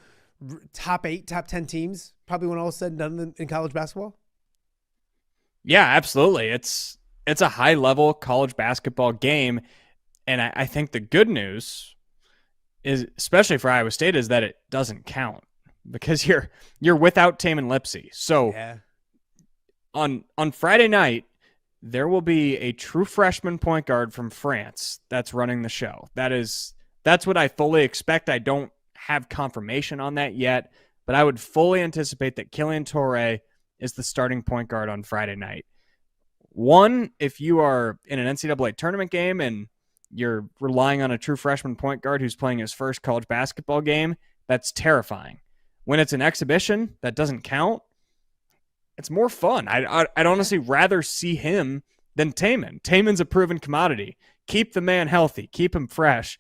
top 8, top 10 teams, probably when all is said and done in college basketball. Yeah, absolutely. It's a high-level college basketball game, and I think the good news is, especially for Iowa State, is that it doesn't count, because you're without Tamin Lipsey. So on Friday night, there will be a true freshman point guard from France that's running the show. That's what I fully expect. I don't have confirmation on that yet, but I would fully anticipate that Killian Toure is the starting point guard on Friday night. One, if you are in an NCAA tournament game and you're relying on a true freshman point guard who's playing his first college basketball game, that's terrifying. When it's an exhibition, that doesn't count. It's more fun. I'd honestly rather see him than Tamin. Tamin's a proven commodity. Keep the man healthy. Keep him fresh.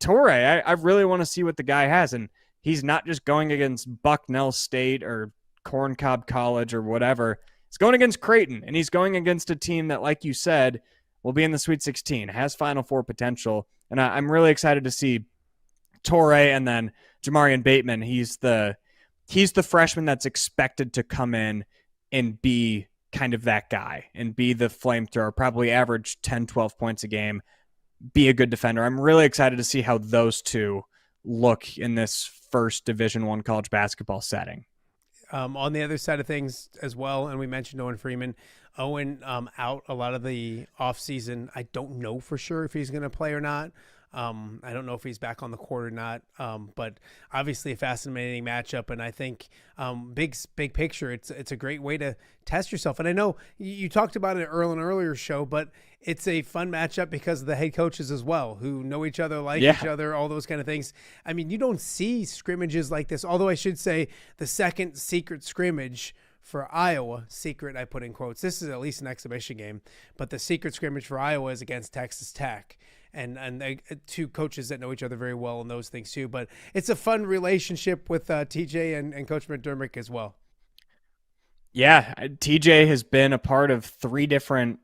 Toure, I really want to see what the guy has, and he's not just going against Bucknell State or Corn Cob College or whatever. He's going against Creighton, and he's going against a team that, like you said, will be in the Sweet 16, has Final Four potential, and I'm really excited to see Toure, and then Jamarian Bateman. He's the freshman that's expected to come in and be kind of that guy and be the flamethrower, probably average 10, 12 points a game, be a good defender. I'm really excited to see how those 2 look in this first Division I college basketball setting. On the other side of things as well, and we mentioned Owen Freeman. Owen out a lot of the offseason. I don't know for sure if he's going to play or not. I don't know if he's back on the court or not, but obviously a fascinating matchup. And I think big picture, it's a great way to test yourself. And I know you talked about it in an earlier show, but it's a fun matchup because of the head coaches as well, who know each other, like each other, all those kind of things. I mean, you don't see scrimmages like this, although I should say the second secret scrimmage for Iowa, secret I put in quotes, this is at least an exhibition game, but the secret scrimmage for Iowa is against Texas Tech. And they, two coaches that know each other very well and those things too. But it's a fun relationship with TJ and Coach McDermott as well. Yeah, TJ has been a part of 3 different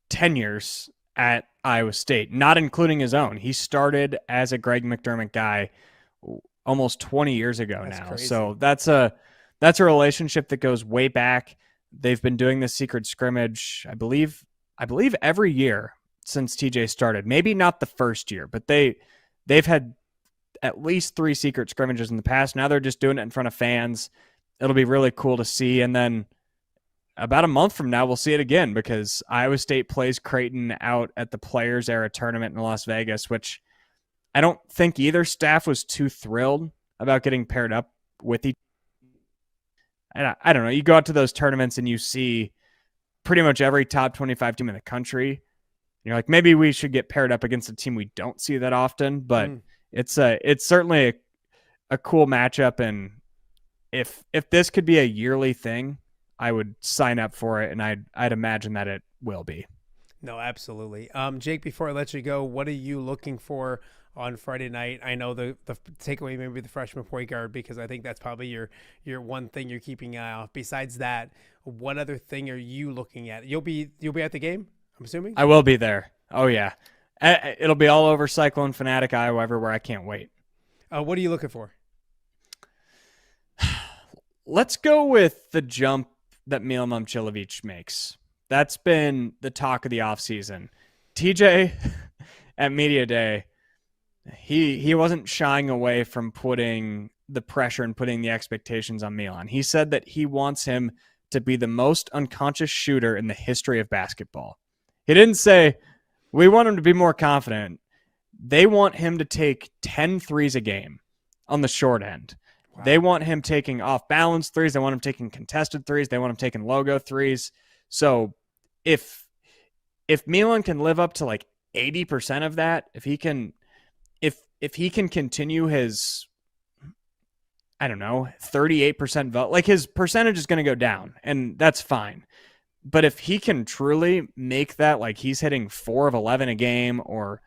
tenures at Iowa State, not including his own. He started as a Greg McDermott guy almost 20 years ago now. Crazy. So that's a relationship that goes way back. They've been doing this secret scrimmage, I believe every year since TJ started. Maybe not the first year, but they've had at least 3 secret scrimmages in the past. Now they're just doing it in front of fans. It'll be really cool to see. And then about a month from now, we'll see it again because Iowa State plays Creighton out at the Players Era tournament in Las Vegas, which I don't think either staff was too thrilled about getting paired up with each. I don't know. You go out to those tournaments and you see pretty much every top 25 team in the country. You're like, maybe we should get paired up against a team we don't see that often, but it's certainly a cool matchup. And if this could be a yearly thing, I would sign up for it, and I'd imagine that it will be. No, absolutely. Jake, before I let you go, what are you looking for on Friday night? I know the takeaway may be the freshman point guard because I think that's probably your one thing you're keeping an eye off. Besides that, what other thing are you looking at? You'll be at the game, I'm assuming? I will be there. Oh, yeah. It'll be all over CycloneFanatic, Iowa Everywhere. I can't wait. What are you looking for? Let's go with the jump that Mila Momcilovic makes. That's been the talk of the offseason. TJ at Media Day, he wasn't shying away from putting the pressure and putting the expectations on Milan. He said that he wants him to be the most unconscious shooter in the history of basketball. He didn't say, we want him to be more confident. They want him to take 10 threes a game on the short end. Wow. They want him taking off-balance threes. They want him taking contested threes. They want him taking logo threes. So if Milan can live up to like 80% of that, if he can continue his, I don't know, 38% vote, like his percentage is going to go down, and that's fine. But if he can truly make that, like he's hitting 4 of 11 a game or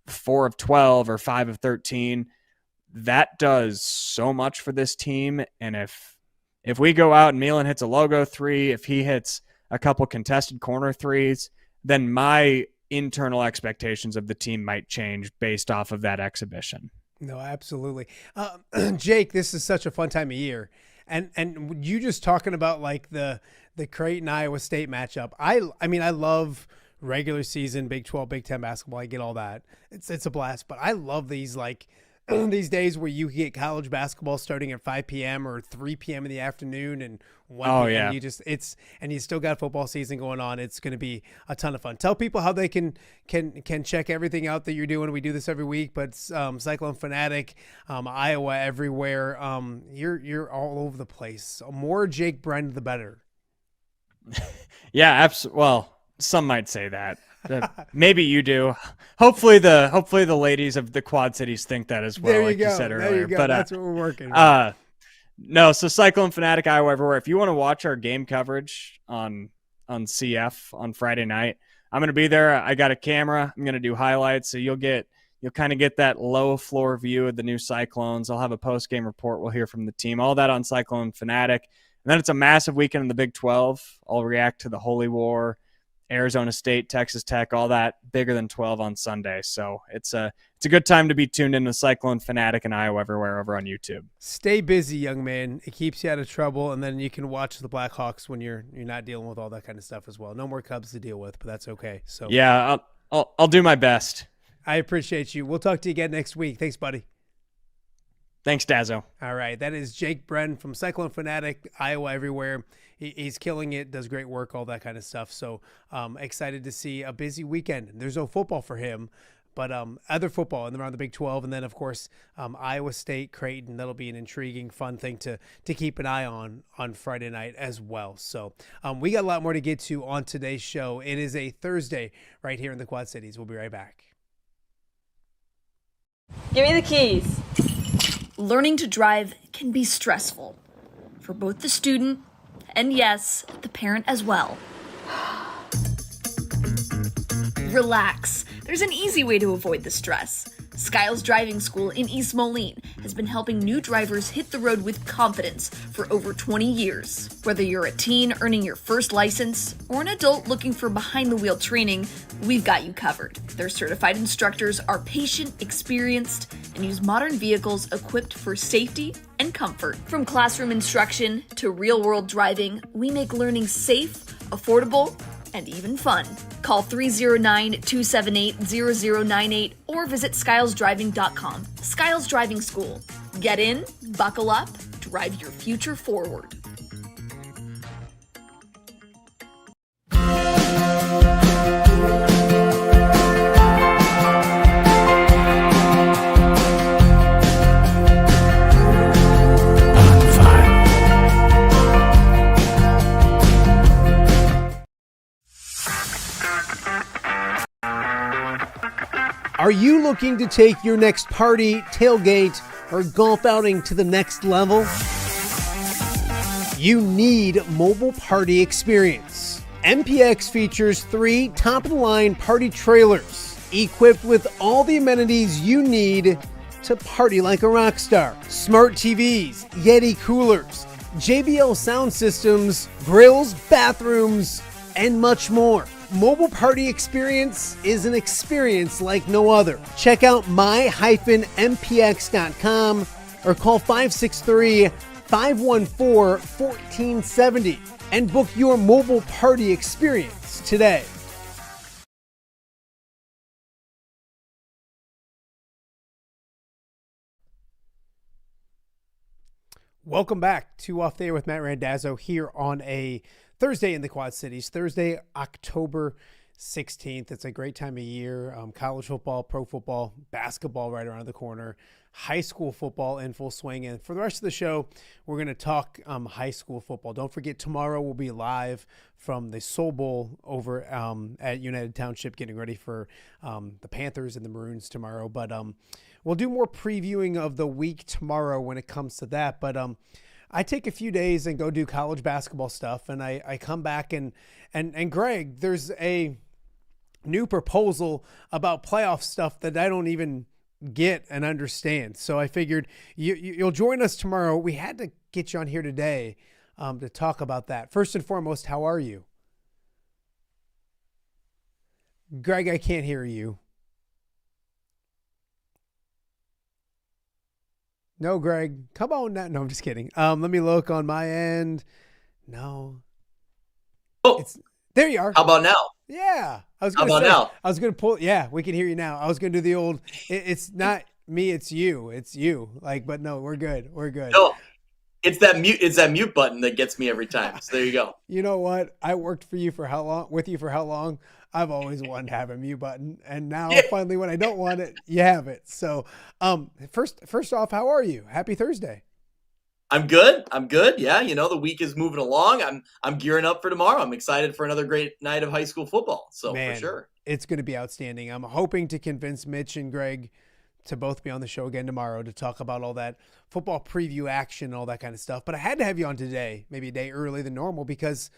4 of 12 or 5 of 13, that does so much for this team. And if we go out and Milan hits a logo 3, if he hits a couple contested corner threes, then my internal expectations of the team might change based off of that exhibition. No, absolutely. Jake, this is such a fun time of year. And you just talking about like the Creighton Iowa State matchup. I mean, I love regular season, Big 12, Big 10 basketball. I get all that. It's a blast, but I love these like these days where you get college basketball starting at 5 p.m. or 3 p.m. in the afternoon and 1 p.m. And you still got football season going on. It's going to be a ton of fun. Tell people how they can check everything out that you're doing. We do this every week, but CycloneFanatic, Iowa Everywhere. You're all over the place. More Jake Brend, the better. Yeah, absolutely. Well, some might say that. Maybe you do. Hopefully the ladies of the Quad Cities think that as well. There you like go. You said earlier. There you go. But that's what we're working with. No, so CycloneFanatic, Iowa Everywhere. If you want to watch our game coverage on CF on Friday night, I'm going to be there. I got a camera. I'm going to do highlights, so you'll kind of get that low floor view of the new Cyclones. I'll have a post game report. We'll hear from the team. All that on CycloneFanatic. And then it's a massive weekend in the Big 12. I'll react to the Holy War, Arizona State, Texas Tech, all that bigger than 12 on Sunday. So it's a good time to be tuned into CycloneFanatic and Iowa Everywhere over on YouTube. Stay busy, young man. It keeps you out of trouble, and then you can watch the Blackhawks when you're not dealing with all that kind of stuff as well. No more Cubs to deal with, but that's okay. So yeah, I'll do my best. I appreciate you. We'll talk to you again next week. Thanks, buddy. Thanks, Dazzo. All right. That is Jake Brend from CycloneFanatic, Iowa Everywhere. He's killing it, does great work, all that kind of stuff. So excited to see a busy weekend. There's no football for him, But other football and around the Big 12, and then of course Iowa State, Creighton. That'll be an intriguing, fun thing to keep an eye on Friday night as well. So we got a lot more to get to on today's show. It is a Thursday right here in the Quad Cities. We'll be right back. Give me the keys. Learning to drive can be stressful for both the student and, yes, the parent as well. Relax. There's an easy way to avoid the stress. Skiles Driving School in East Moline has been helping new drivers hit the road with confidence for over 20 years. Whether you're a teen earning your first license or an adult looking for behind-the-wheel training, we've got you covered. Their certified instructors are patient, experienced, and use modern vehicles equipped for safety and comfort. From classroom instruction to real-world driving, we make learning safe, affordable, and even fun. Call 309-278-0098 or visit skylesdriving.com. Skiles Driving School. Get in, buckle up, drive your future forward. Are you looking to take your next party, tailgate, or golf outing to the next level? You need Mobile Party Experience. MPX features 3 top-of-the-line party trailers equipped with all the amenities you need to party like a rock star. Smart TVs, Yeti coolers, JBL sound systems, grills, bathrooms, and much more. Mobile Party Experience is an experience like no other. Check out my-mpx.com or call 563-514-1470 and book your Mobile Party Experience today. Welcome back to Off the Air with Matt Randazzo here on a Thursday in the Quad Cities, Thursday, October 16th. It's a great time of year. College football, pro football, basketball right around the corner, high school football in full swing. And for the rest of the show, we're going to talk high school football. Don't forget, tomorrow we'll be live from the Soul Bowl over at United Township, getting ready for the Panthers and the Maroons tomorrow. But we'll do more previewing of the week tomorrow when it comes to that. But I take a few days and go do college basketball stuff, and I come back and Greg, there's a new proposal about playoff stuff that I don't even get and understand. So I figured you'll join us tomorrow. We had to get you on here today to talk about that. First and foremost, how are you? Greg, I can't hear you. No, Greg, come on now. No, I'm just kidding. Let me look on my end. No. Oh, there you are. How about now? Yeah. How about now? I was going to pull. Yeah, we can hear you now. I was going to do the old, it's not me, it's you. It's you. But no, we're good. We're good. No, it's that mute button that gets me every time. So there you go. You know what? I worked for you for how long? With you for how long? I've always wanted to have a mute button, and now finally, when I don't want it, you have it. So, first off, how are you? Happy Thursday. I'm good. Yeah, the week is moving along. I'm gearing up for tomorrow. I'm excited for another great night of high school football. So Man, for sure, it's going to be outstanding. I'm hoping to convince Mitch and Greg to both be on the show again tomorrow to talk about all that football preview action, all that kind of stuff. But I had to have you on today, maybe a day early than normal, because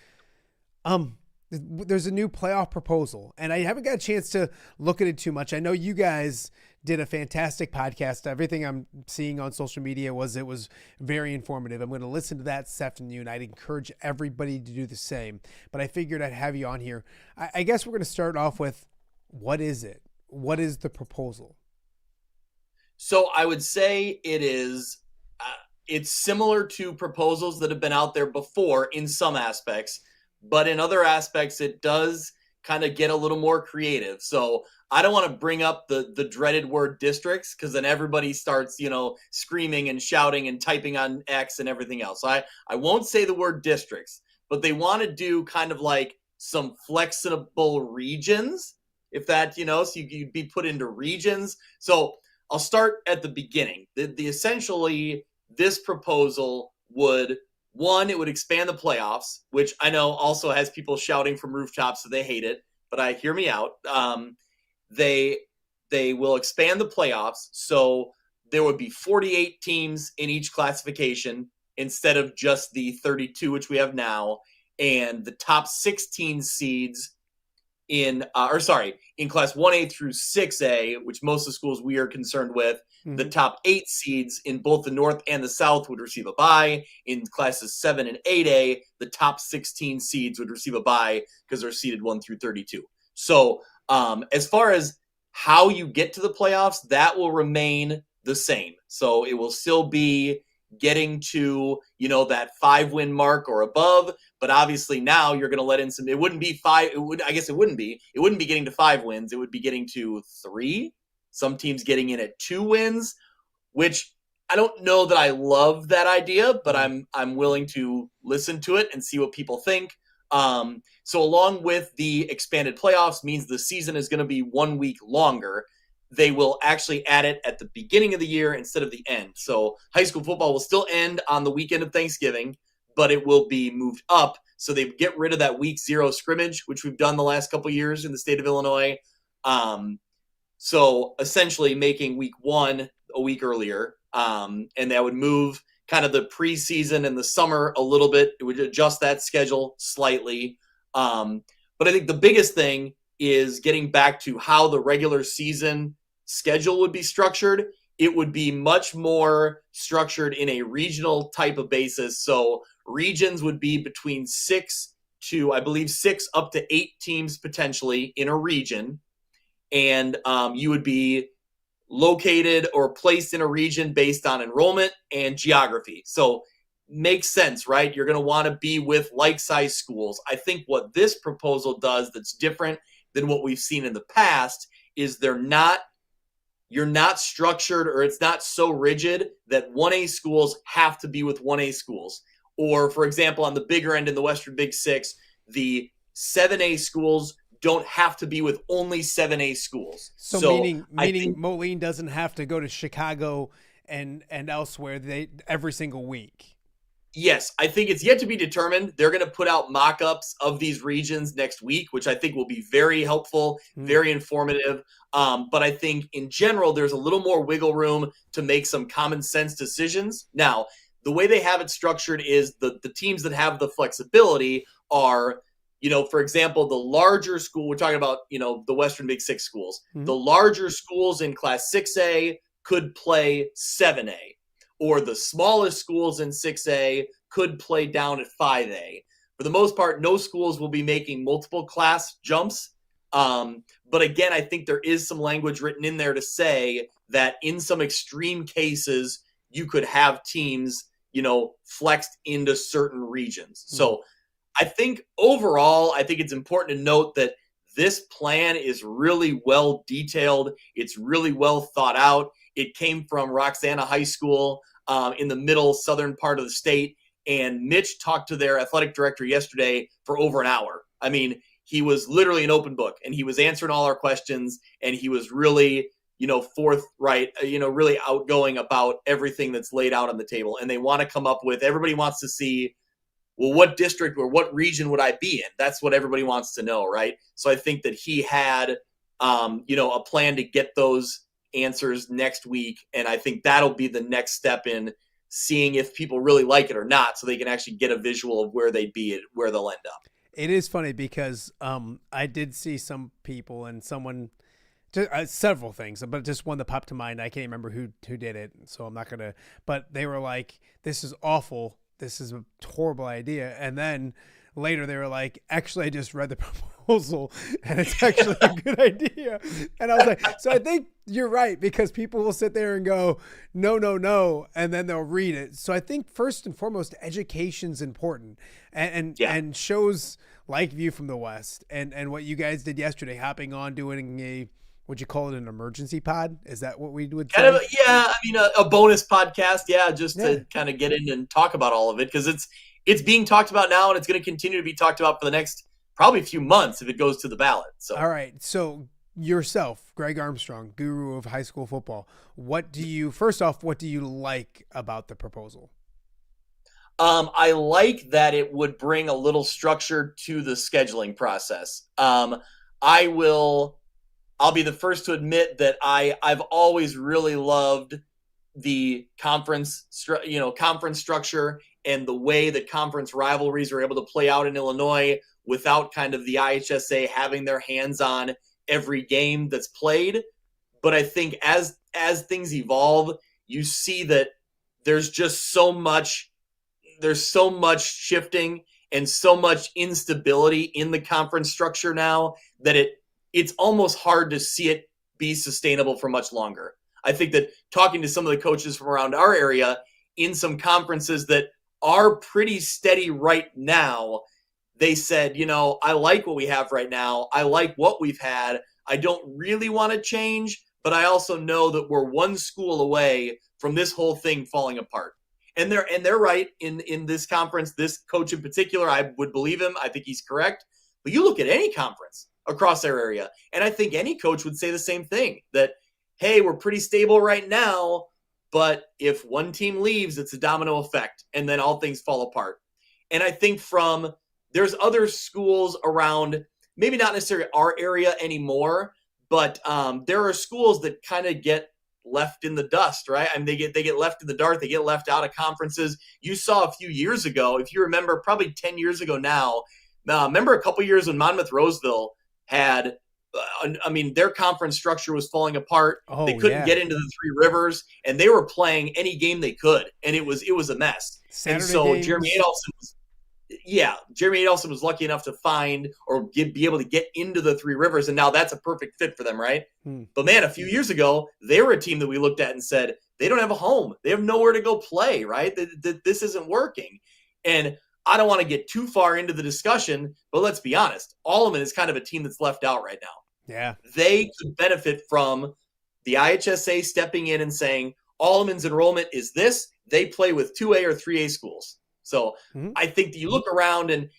there's a new playoff proposal, and I haven't got a chance to look at it too much. I know you guys did a fantastic podcast. Everything I'm seeing on social media it was very informative. I'm going to listen to that this afternoon. I'd encourage everybody to do the same, but I figured I'd have you on here. I guess we're going to start off with, what is it? What is the proposal? So I would say it is, it's similar to proposals that have been out there before in some aspects, but in other aspects, it does kind of get a little more creative. So I don't want to bring up the dreaded word districts, because then everybody starts, screaming and shouting and typing on X and everything else. So I won't say the word districts, but they want to do kind of like some flexible regions if that, so you'd be put into regions. So I'll start at the beginning. The essentially, this proposal would, one, it would expand the playoffs, which I know also has people shouting from rooftops that they hate it, but hear me out. They will expand the playoffs, so there would be 48 teams in each classification instead of just the 32, which we have now, and the top 16 seeds in class 1A through 6A, which most of the schools we are concerned with, the top 8 seeds in both the North and the South would receive a bye. In classes 7 and 8A, the top 16 seeds would receive a bye because they're seeded 1 through 32. So as far as how you get to the playoffs, that will remain the same. So it will still be getting to, that 5-win mark or above. But obviously now you're going to let in some, it wouldn't be 5. It wouldn't be getting to 5 wins. It would be getting to 3. Some teams getting in at 2 wins, which I don't know that I love that idea, but I'm willing to listen to it and see what people think. So along with the expanded playoffs means the season is going to be 1 week longer. They will actually add it at the beginning of the year instead of the end. So high school football will still end on the weekend of Thanksgiving, but it will be moved up. So they get rid of that week 0 scrimmage, which we've done the last couple of years in the state of Illinois. So essentially making week 1 a week earlier. And that would move kind of the preseason and the summer a little bit. It would adjust that schedule slightly. But I think the biggest thing is getting back to how the regular season schedule would be structured. It would be much more structured in a regional type of basis. So regions would be between 6 up to 8 teams potentially in a region. And you would be located or placed in a region based on enrollment and geography. So makes sense, right? You're going to want to be with like-sized schools. I think what this proposal does that's different than what we've seen in the past is you're not structured, or it's not so rigid that 1A schools have to be with 1A schools. Or, for example, on the bigger end in the Western Big Six, the 7A schools don't have to be with only 7A schools. So meaning Moline doesn't have to go to Chicago and elsewhere every single week. Yes, I think it's yet to be determined. They're going to put out mock-ups of these regions next week, which I think will be very helpful, very informative. But I think in general, there's a little more wiggle room to make some common sense decisions. Now, the way they have it structured is the teams that have the flexibility are, for example, the larger school, we're talking about, the Western Big Six schools. The larger schools in Class 6A could play 7A. Or the smallest schools in 6A could play down at 5A. For the most part, no schools will be making multiple class jumps. But again, I think there is some language written in there to say that in some extreme cases, you could have teams, flexed into certain regions. So I think overall, it's important to note that this plan is really well detailed. It's really well thought out. It came from Roxana High School in the middle southern part of the state. And Mitch talked to their athletic director yesterday for over an hour. I mean, he was literally an open book, and he was answering all our questions, and he was really, forthright, really outgoing about everything that's laid out on the table. And they want to come up with, everybody wants to see, well, what district or what region would I be in? That's what everybody wants to know, right? So I think that he had, a plan to get those answers next week, and I think that'll be the next step in seeing if people really like it or not, so they can actually get a visual of where they'd be, where they'll end up. It is funny because I did see some people and someone, several things, but just one that popped to mind. I can't remember who did it, so I'm not gonna. But they were like, "This is awful. This is a horrible idea," and then later they were like, "Actually, I just read the proposal, and it's actually a good idea." And I was like, "So I think you're right, because people will sit there and go, no, no, no, and then they'll read it." So I think first and foremost, education's important, and shows like View from the West and what you guys did yesterday, hopping on, doing a, would you call it an emergency pod? Is that what we would say? A bonus podcast, to kind of get in and talk about all of it, because it's being talked about now, and it's going to continue to be talked about for the next probably few months if it goes to the ballot. So all right, so yourself, Greg Armstrong, guru of high school football, first off, what do you like about the proposal? I like that it would bring a little structure to the scheduling process. I'll be the first to admit that I've always really loved the conference structure and the way that conference rivalries are able to play out in Illinois without kind of the IHSA having their hands on every game that's played. But I think as things evolve, you see that there's just so much shifting and so much instability in the conference structure now that it's almost hard to see it be sustainable for much longer. I think that talking to some of the coaches from around our area in some conferences that are pretty steady right now, they said, I like what we have right now. I like what we've had. I don't really want to change, but I also know that we're one school away from this whole thing falling apart. And they're right in this conference. This coach in particular, I would believe him. I think he's correct. But you look at any conference across their area, and I think any coach would say the same thing, that, hey, we're pretty stable right now, but if one team leaves, it's a domino effect, and then all things fall apart. And I think there's other schools around, maybe not necessarily our area anymore, but there are schools that kind of get left in the dust, right? I mean, they get left in the dark. They get left out of conferences. You saw a few years ago, if you remember, probably 10 years ago now, remember a couple years when Monmouth-Roseville had, their conference structure was falling apart. They couldn't get into the Three Rivers, and they were playing any game they could, and it was a mess. Saturday and so games. Jeremy Adelson was lucky enough to find or be able to get into the Three Rivers, and now that's a perfect fit for them, right? But man, a few years ago, they were a team that we looked at and said, they don't have a home. They have nowhere to go play, right? This isn't working. And I don't want to get too far into the discussion, but let's be honest. Alleman is kind of a team that's left out right now. Yeah. They could benefit from the IHSA stepping in and saying, Alleman's enrollment is this. They play with 2A or 3A schools. So I think that you look around and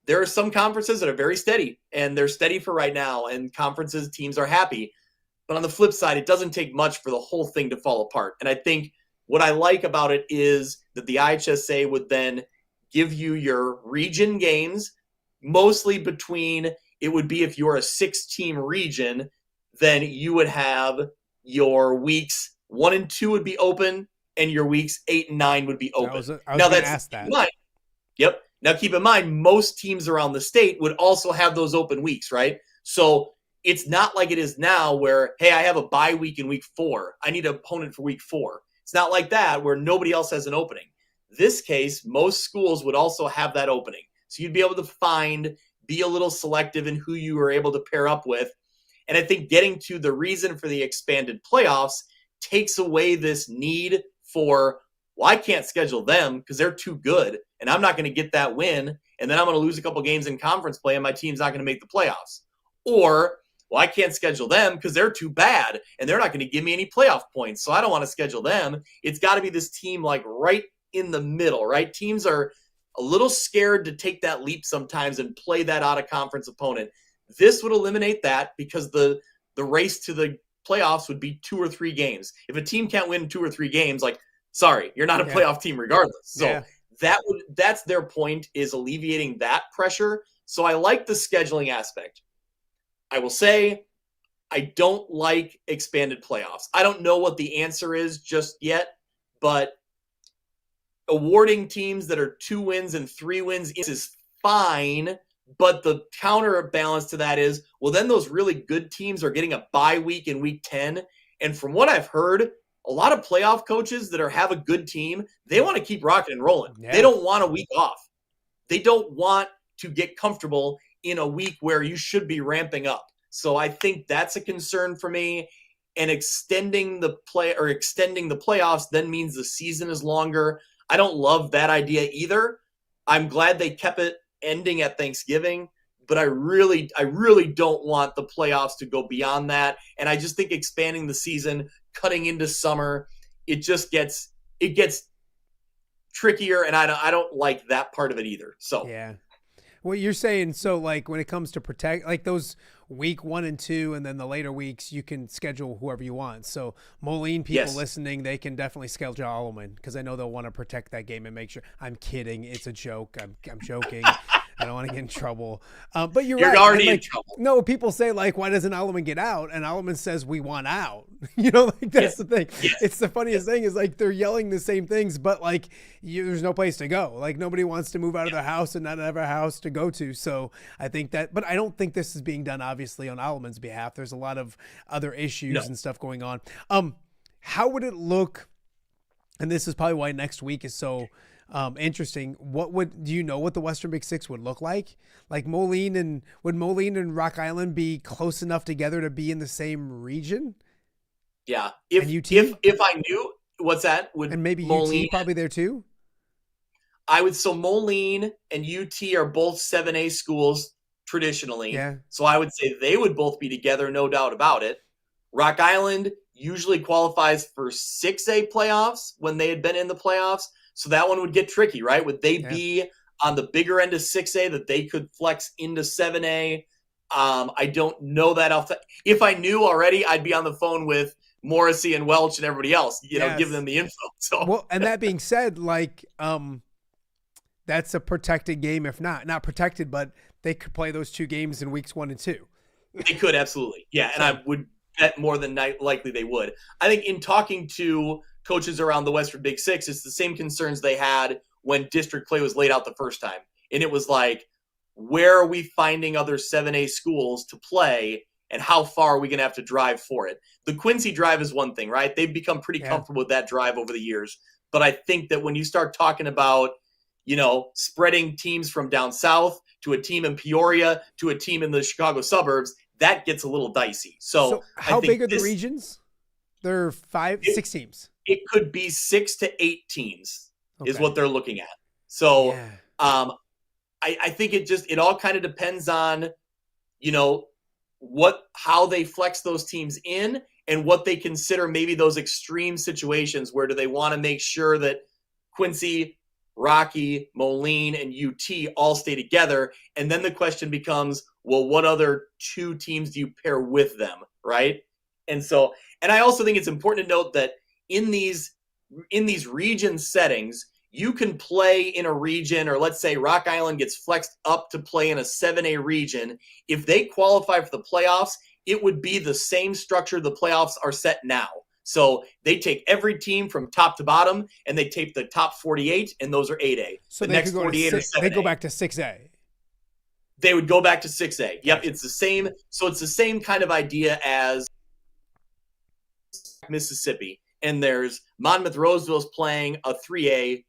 there are some conferences that are very steady, and they're steady for right now, and teams are happy. But on the flip side, it doesn't take much for the whole thing to fall apart. And I think what I like about it is that the IHSA would then give you your region games, mostly it would be if you're a 6-team region, then you would have your weeks 1 and 2 would be open, and your weeks 8 and 9 would be open. I was going to ask that. Yep. Now keep in mind, most teams around the state would also have those open weeks, right? So it's not like it is now where, hey, I have a bye week in week 4. I need an opponent for week 4. It's not like that where nobody else has an opening. This case, most schools would also have that opening. So you'd be able to be a little selective in who you were able to pair up with. And I think getting to the reason for the expanded playoffs takes away this need for, well, I can't schedule them because they're too good, and I'm not going to get that win, and then I'm going to lose a couple games in conference play, and my team's not going to make the playoffs. Or, well, I can't schedule them because they're too bad, and they're not going to give me any playoff points, so I don't want to schedule them. It's got to be this team like right in the middle, right? Teams are a little scared to take that leap sometimes and play that out-of-conference opponent. This would eliminate that because the race to the playoffs would be 2 or 3 games. If a team can't win 2 or 3 games, like, sorry, you're not a playoff team regardless. So that's their point, is alleviating that pressure. So I like the scheduling aspect. I will say I don't like expanded playoffs. I don't know what the answer is just yet, but awarding teams that are 2 wins and 3 wins is fine. But the counterbalance to that is, well, then those really good teams are getting a bye week in week 10. And from what I've heard, a lot of playoff coaches that have a good team, they want to keep rocking and rolling. Yeah. They don't want a week off. They don't want to get comfortable in a week where you should be ramping up. So I think that's a concern for me. And extending the playoffs then means the season is longer. I don't love that idea either. I'm glad they kept it ending at Thanksgiving, but I really don't want the playoffs to go beyond that. And I just think expanding the season, cutting into summer, it gets trickier, and I don't like that part of it either. So yeah. What you're saying, so like when it comes to protect, like those week 1 and 2, and then the later weeks, you can schedule whoever you want. So Moline people listening, they can definitely schedule Alleman because I know they'll want to protect that game and make sure. I'm kidding. It's a joke. I'm joking. I don't want to get in trouble. But you're right. Already like, in trouble. No, people say like, why doesn't Alleman get out? And Alleman says we want out. Like that's the thing. It's the funniest thing is like they're yelling the same things, but like there's no place to go. Like nobody wants to move out of their house and not have a house to go to. So I think that, but I don't think this is being done obviously on Alleman's behalf. There's a lot of other issues and stuff going on. How would it look? And this is probably why next week is so interesting. Do you know what the Western Big Six would look like? Like would Moline and Rock Island be close enough together to be in the same region? Yeah. If I knew what's that, and maybe Moline, UT probably there too. So Moline and UT are both 7A schools traditionally. Yeah. So I would say they would both be together, no doubt about it. Rock Island usually qualifies for 6A playoffs when they had been in the playoffs. So that one would get tricky, right? Would they be on the bigger end of 6A that they could flex into 7A? I don't know that. If I knew already, I'd be on the phone with Morrissey and Welch and everybody else, give them the info. So well, and that being said, like that's a protected game. If not protected, but they could play those 2 games in weeks 1 and 2. They could absolutely, and I would bet more than likely they would. I think in talking to coaches around the Western Big Six, it's the same concerns they had when district play was laid out the first time, and it was like, where are we finding other 7A schools to play? And how far are we going to have to drive for it? The Quincy drive is one thing, right? They've become pretty comfortable with that drive over the years. But I think that when you start talking about, spreading teams from down south to a team in Peoria to a team in the Chicago suburbs, that gets a little dicey. So how big are the regions? They're 6 teams. It could be 6 to 8 teams is what they're looking at. So I think it all kind of depends on, how they flex those teams in and what they consider maybe those extreme situations where do they want to make sure that Quincy, Rocky, Moline, and UT all stay together. And then the question becomes, well, what other 2 teams do you pair with them, right? And I also think it's important to note that in these region settings, you can play in a region, or let's say Rock Island gets flexed up to play in a 7A region. If they qualify for the playoffs, it would be the same structure the playoffs are set now. So they take every team from top to bottom, and they take the top 48, and those are 8A. So the next 48 are 7A. They go back to 6A. They would go back to 6A. Yep, it's the same. So it's the same kind of idea as Mississippi. And there's Monmouth-Roseville's playing a 3A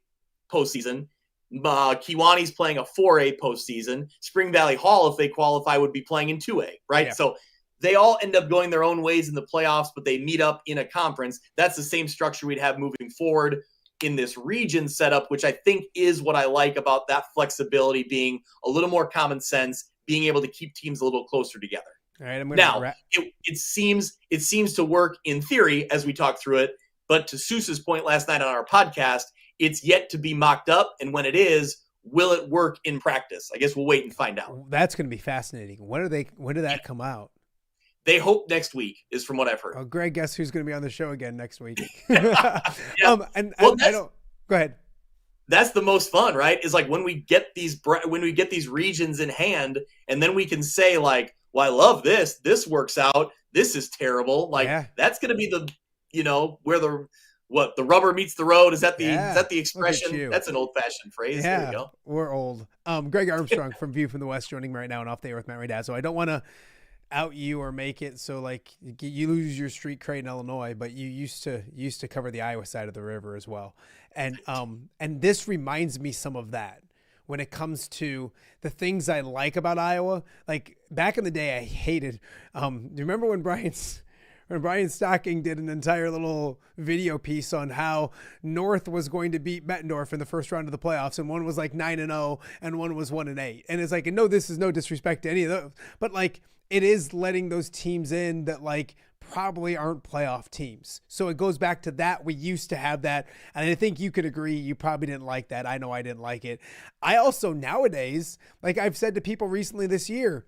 postseason. Kewaunee playing a 4A postseason. Spring Valley Hall, if they qualify, would be playing in 2A, right? Yeah. So they all end up going their own ways in the playoffs, but they meet up in a conference. That's the same structure we'd have moving forward in this region setup, which I think is what I like about that flexibility, being a little more common sense, being able to keep teams a little closer together. All right, now, it seems to work in theory as we talk through it, but to Seuss's point last night on our podcast, it's yet to be mocked up, and when it is, will it work in practice? I guess we'll wait and find out. That's going to be fascinating. When did that come out? They hope next week, is from what I've heard. Oh, Greg, guess who's going to be on the show again next week? Go ahead. That's the most fun, right? Is like when we get these regions in hand, and then we can say like, well, I love this. This works out. This is terrible. Like that's going to be the, where the rubber meets the road. Is that the expression? That's an old fashioned phrase. Yeah, there you go. We're old. Greg Armstrong from View from the West joining me right now on Off the Air with Matt Randazzo. I don't want to out you or make it so like you lose your street cred in Illinois, but you used to cover the Iowa side of the river as well. And this reminds me some of that when it comes to the things I like about Iowa. Like back in the day, I hated, do you remember when Brian Stocking did an entire little video piece on how North was going to beat Bettendorf in the first round of the playoffs, and one was like 9-0 and one was 1-8. And it's like, and no, this is no disrespect to any of those, but like it is letting those teams in that like probably aren't playoff teams. So it goes back to that. We used to have that. And I think you could agree, you probably didn't like that. I know I didn't like it. I also nowadays, like I've said to people recently this year,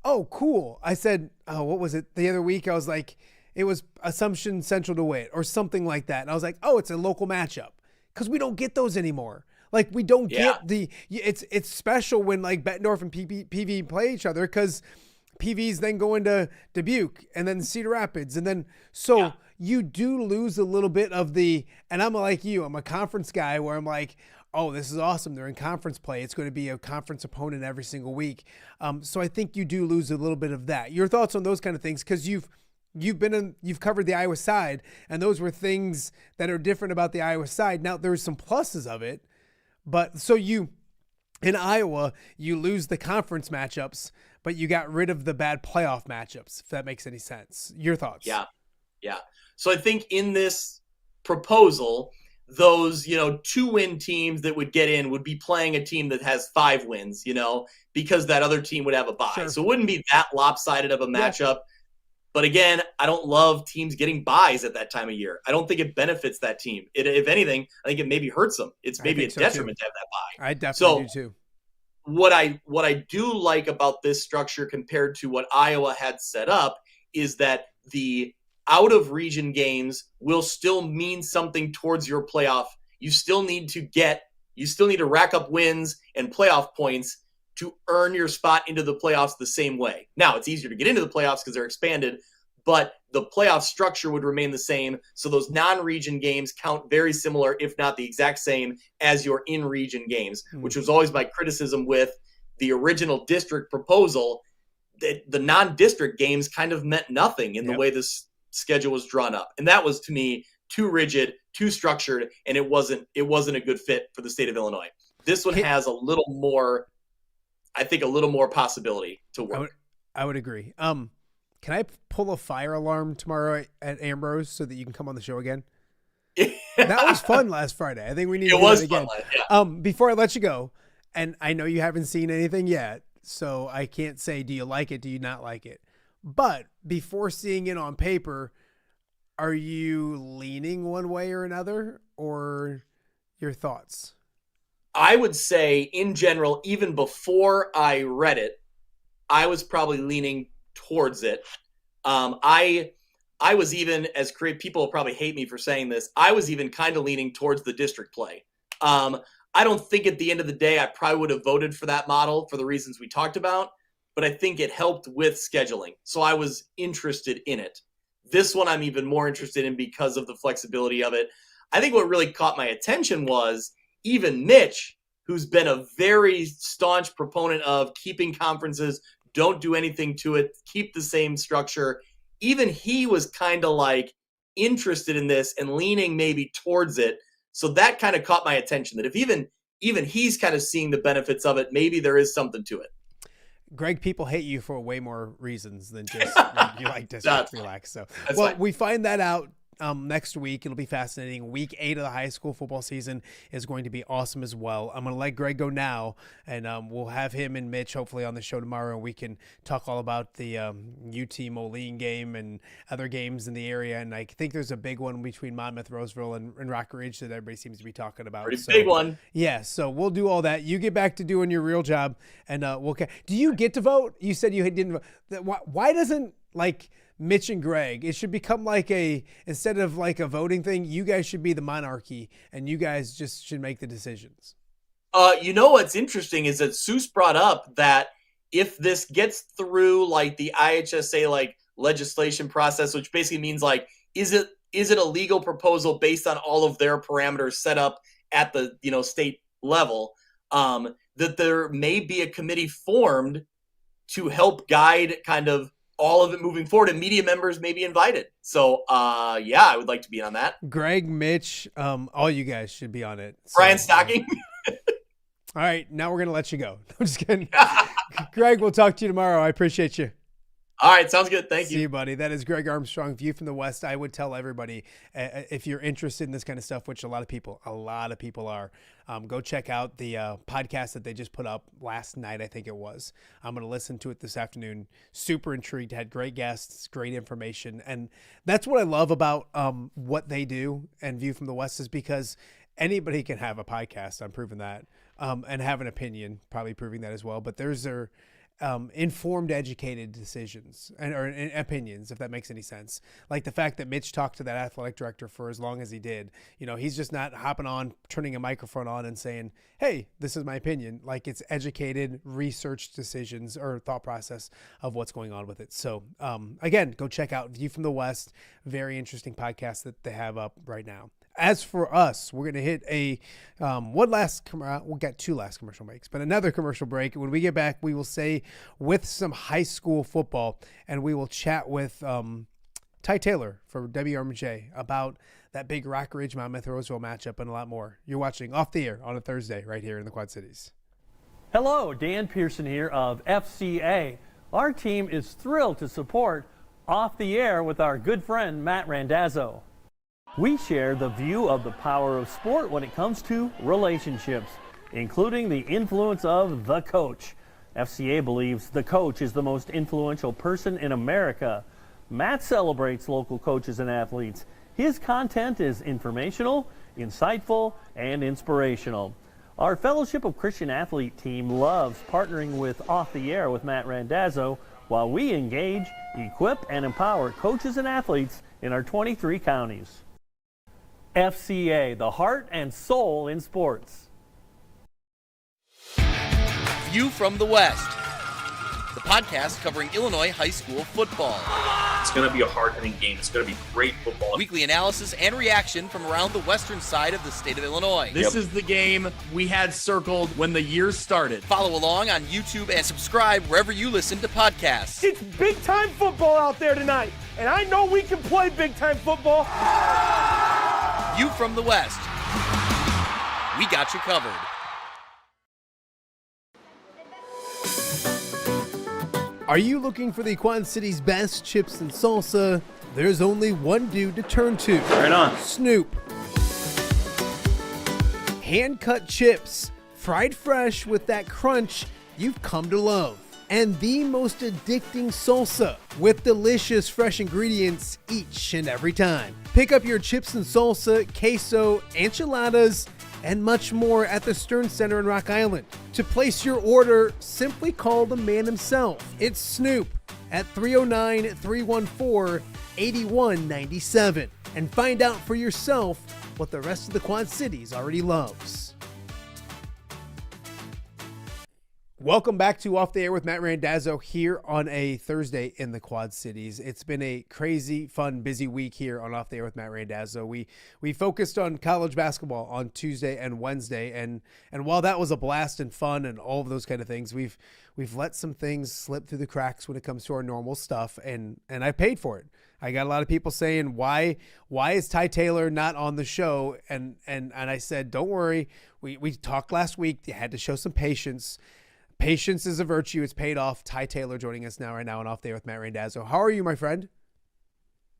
oh, cool. I said, what was it? The other week, I was like, it was Assumption Central to win or something like that. And I was like, oh, it's a local matchup, because we don't get those anymore. Like we don't get it's special when like Bettendorf and PV play each other, because PV's then going to Dubuque and then Cedar Rapids. And then, you do lose a little bit of and I'm like you, I'm a conference guy where I'm like, oh, this is awesome. They're in conference play. It's going to be a conference opponent every single week. So I think you do lose a little bit of that. Your thoughts on those kind of things? Because you've covered the Iowa side, and those were things that are different about the Iowa side. Now there's some pluses of it, but so in Iowa, you lose the conference matchups, but you got rid of the bad playoff matchups, if that makes any sense. Your thoughts? Yeah. So I think in this proposal, those, 2-win teams that would get in would be playing a team that has 5 wins, because that other team would have a bye. Sure. So it wouldn't be that lopsided of a matchup. Yeah. But again, I don't love teams getting byes at that time of year. I don't think it benefits that team. If anything, I think it maybe hurts them. It's maybe a detriment to have that bye. I definitely do too. What I do like about this structure compared to what Iowa had set up is that the out of region games will still mean something towards your playoff. You still need to rack up wins and playoff points to earn your spot into the playoffs the same way. Now, it's easier to get into the playoffs because they're expanded, but the playoff structure would remain the same. So those non-region games count very similar, if not the exact same, as your in-region games, which was always my criticism with the original district proposal. That the non-district games kind of meant nothing in the way this schedule was drawn up. And that was, to me, too rigid, too structured, and it wasn't a good fit for the state of Illinois. This one has a little more possibility to work. I would agree. Can I pull a fire alarm tomorrow at Ambrose so that you can come on the show again? That was fun last Friday. I think we need to do it again. Fun, before I let you go, and I know you haven't seen anything yet, so I can't say, do you like it? Do you not like it? But before seeing it on paper, are you leaning one way or another, or your thoughts? I would say, in general, even before I read it, I was probably leaning towards it. I was even, as people will probably hate me for saying this, I was even kind of leaning towards the district play. I don't think at the end of the day I probably would have voted for that model for the reasons we talked about, but I think it helped with scheduling. So I was interested in it. This one I'm even more interested in because of the flexibility of it. I think what really caught my attention was even Mitch, who's been a very staunch proponent of keeping conferences, don't do anything to it, keep the same structure. Even he was kind of like interested in this and leaning maybe towards it. So that kind of caught my attention, that if even he's kind of seeing the benefits of it, maybe there is something to it. Greg, people hate you for way more reasons than just you like to relax. So, we find that out next week. It'll be fascinating. Week 8 of the high school football season is going to be awesome as well. I'm going to let Greg go now, and we'll have him and Mitch hopefully on the show tomorrow, and we can talk all about the UT Moline game and other games in the area. And I think there's a big one between Monmouth, Roseville, and Rockridge that everybody seems to be talking about. Pretty big one. Yeah, so we'll do all that. You get back to doing your real job, and do you get to vote? You said you didn't vote. Why doesn't, Mitch and Greg, it should become instead of a voting thing, you guys should be the monarchy and you guys just should make the decisions? What's interesting is that Seuss brought up that if this gets through the IHSA legislation process, which basically means is it a legal proposal based on all of their parameters set up at the state level, that there may be a committee formed to help guide kind of all of it moving forward, and media members may be invited. So, I would like to be on that. Greg, Mitch, all you guys should be on it. So, Brian Stocking. All right, now we're going to let you go. I'm just kidding. Greg, we'll talk to you tomorrow. I appreciate you. All right, sounds good. Thank you. See you, buddy. That is Greg Armstrong, View from the West. I would tell everybody, if you're interested in this kind of stuff, which a lot of people are, go check out the podcast that they just put up last night, I think it was. I'm going to listen to it this afternoon. Super intrigued. Had great guests, great information. And that's what I love about what they do and View from the West is because anybody can have a podcast. I'm proving that. And have an opinion, probably proving that as well. But there's their informed, educated decisions or opinions, if that makes any sense. Like the fact that Mitch talked to that athletic director for as long as he did. You know, he's just not hopping on, turning a microphone on and saying, hey, this is my opinion. Like it's educated, researched decisions or thought process of what's going on with it. So again, go check out View from the West. Very interesting podcast that they have up right now. As for us, we're going to hit we'll get two last commercial breaks, but another commercial break. When we get back, we will say with some high school football, and we will chat with Ty Taylor for WRMJ about that big Rockridge Monmouth-Roseville matchup and a lot more. You're watching Off the Air on a Thursday right here in the Quad Cities. Hello, Dan Pearson here of FCA. Our team is thrilled to support Off the Air with our good friend Matt Randazzo. We share the view of the power of sport when it comes to relationships, including the influence of the coach. FCA believes the coach is the most influential person in America. Matt celebrates local coaches and athletes. His content is informational, insightful, and inspirational. Our Fellowship of Christian Athlete team loves partnering with Off the Air with Matt Randazzo while we engage, equip, and empower coaches and athletes in our 23 counties. FCA, the heart and soul in sports. View from the West, the podcast covering Illinois high school football. It's going to be a hard-hitting game. It's going to be great football. Weekly analysis and reaction from around the western side of the state of Illinois. This is the game we had circled when the year started. Follow along on YouTube and subscribe wherever you listen to podcasts. It's big-time football out there tonight, and I know we can play big-time football. View from the West. We got you covered. Are you looking for the Quad City's best chips and salsa? There's only one dude to turn to. Right on. Snoop. Hand-cut chips, fried fresh with that crunch you've come to love. And the most addicting salsa with delicious fresh ingredients each and every time. Pick up your chips and salsa, queso, enchiladas, and much more at the Stern Center in Rock Island. To place your order, simply call the man himself. It's Snoop at 309-314-8197 and find out for yourself what the rest of the Quad Cities already loves. Welcome back to Off the Air with Matt Randazzo here on a Thursday in the Quad Cities. It's been a crazy, fun, busy week here on Off the Air with Matt Randazzo. We focused on college basketball on Tuesday and Wednesday, and while that was a blast and fun and all of those kind of things, we've let some things slip through the cracks when it comes to our normal stuff, and I paid for it. I got a lot of people saying, why is Ty Taylor not on the show? And I said, don't worry. We talked last week. You had to show some patience. Patience is a virtue. It's paid off. Ty Taylor joining us right now on Off the Air with Matt Randazzo. How are you, my friend?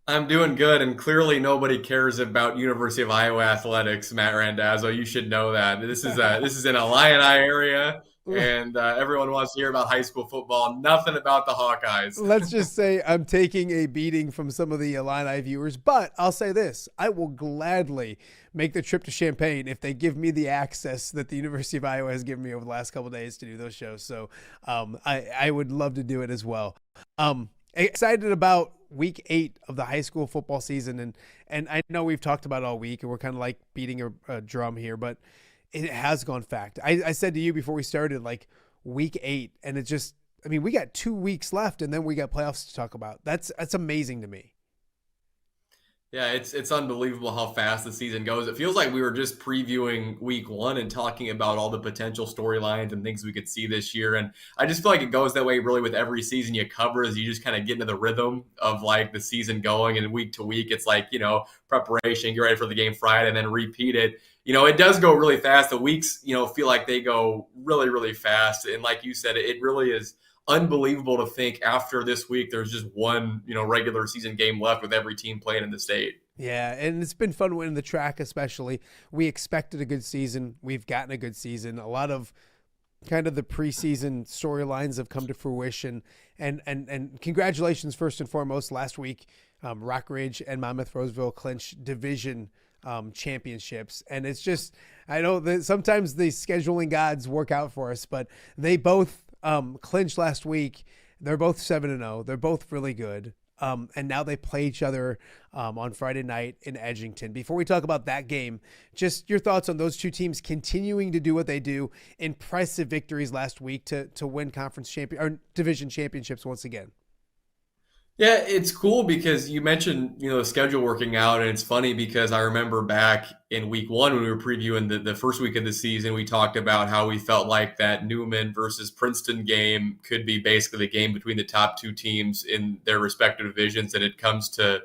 I'm doing good, and clearly nobody cares about University of Iowa athletics, Matt Randazzo. You should know that. This is in a Illini area, and everyone wants to hear about high school football. Nothing about the Hawkeyes. Let's just say I'm taking a beating from some of the Illini viewers, but I'll say this. I will gladly make the trip to Champaign if they give me the access that the University of Iowa has given me over the last couple of days to do those shows. So I would love to do it as well. Excited about week 8 of the high school football season. And I know we've talked about it all week and we're kind of like beating a drum here, but it has gone fact. I said to you before we started, like week 8, and it just, I mean, we got 2 weeks left and then we got playoffs to talk about. That's amazing to me. Yeah, it's unbelievable how fast the season goes. It feels like we were just previewing week 1 and talking about all the potential storylines and things we could see this year. And I just feel like it goes that way really with every season you cover, as you just kind of get into the rhythm of like the season going, and week to week, it's like, preparation, get ready for the game Friday and then repeat it. It does go really fast. The weeks, feel like they go really, really fast. And like you said, it really is unbelievable to think after this week there's just one, regular season game left with every team playing in the state. Yeah, and it's been fun winning the track, especially. We expected a good season. We've gotten a good season. A lot of kind of the preseason storylines have come to fruition. And congratulations, first and foremost. Last week, Rockridge and Monmouth-Roseville clinched division championships. And it's just, I know that sometimes the scheduling gods work out for us, but they both clinched last week. They're both 7-0. They're both really good. And now they play each other on Friday night in Edgington. Before we talk about that game, just your thoughts on those two teams continuing to do what they do. Impressive victories last week to win division championships once again. Yeah, it's cool because you mentioned, the schedule working out, and it's funny because I remember back in week 1 when we were previewing the first week of the season, we talked about how we felt like that Newman versus Princeton game could be basically the game between the top two teams in their respective divisions, and it comes to,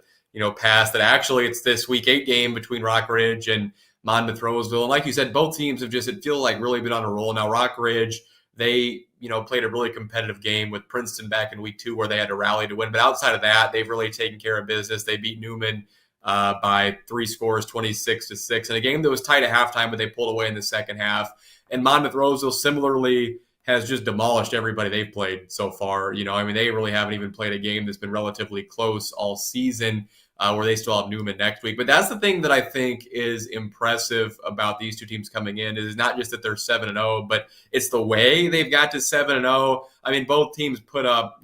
pass that actually it's this week 8 game between Rockridge and Monmouth-Roseville. And like you said, both teams have it feels like really been on a roll. Now Rockridge, they played a really competitive game with Princeton back in week 2 where they had to rally to win. But outside of that, they've really taken care of business. They beat Newman by 3 scores, 26-6, in a game that was tight at halftime, but they pulled away in the second half. And Monmouth-Roseville similarly has just demolished everybody they've played so far. They really haven't even played a game that's been relatively close all season, where they still have Newman next week. But that's the thing that I think is impressive about these two teams coming in is not just that they're 7-0, but it's the way they've got to 7-0. Both teams put up,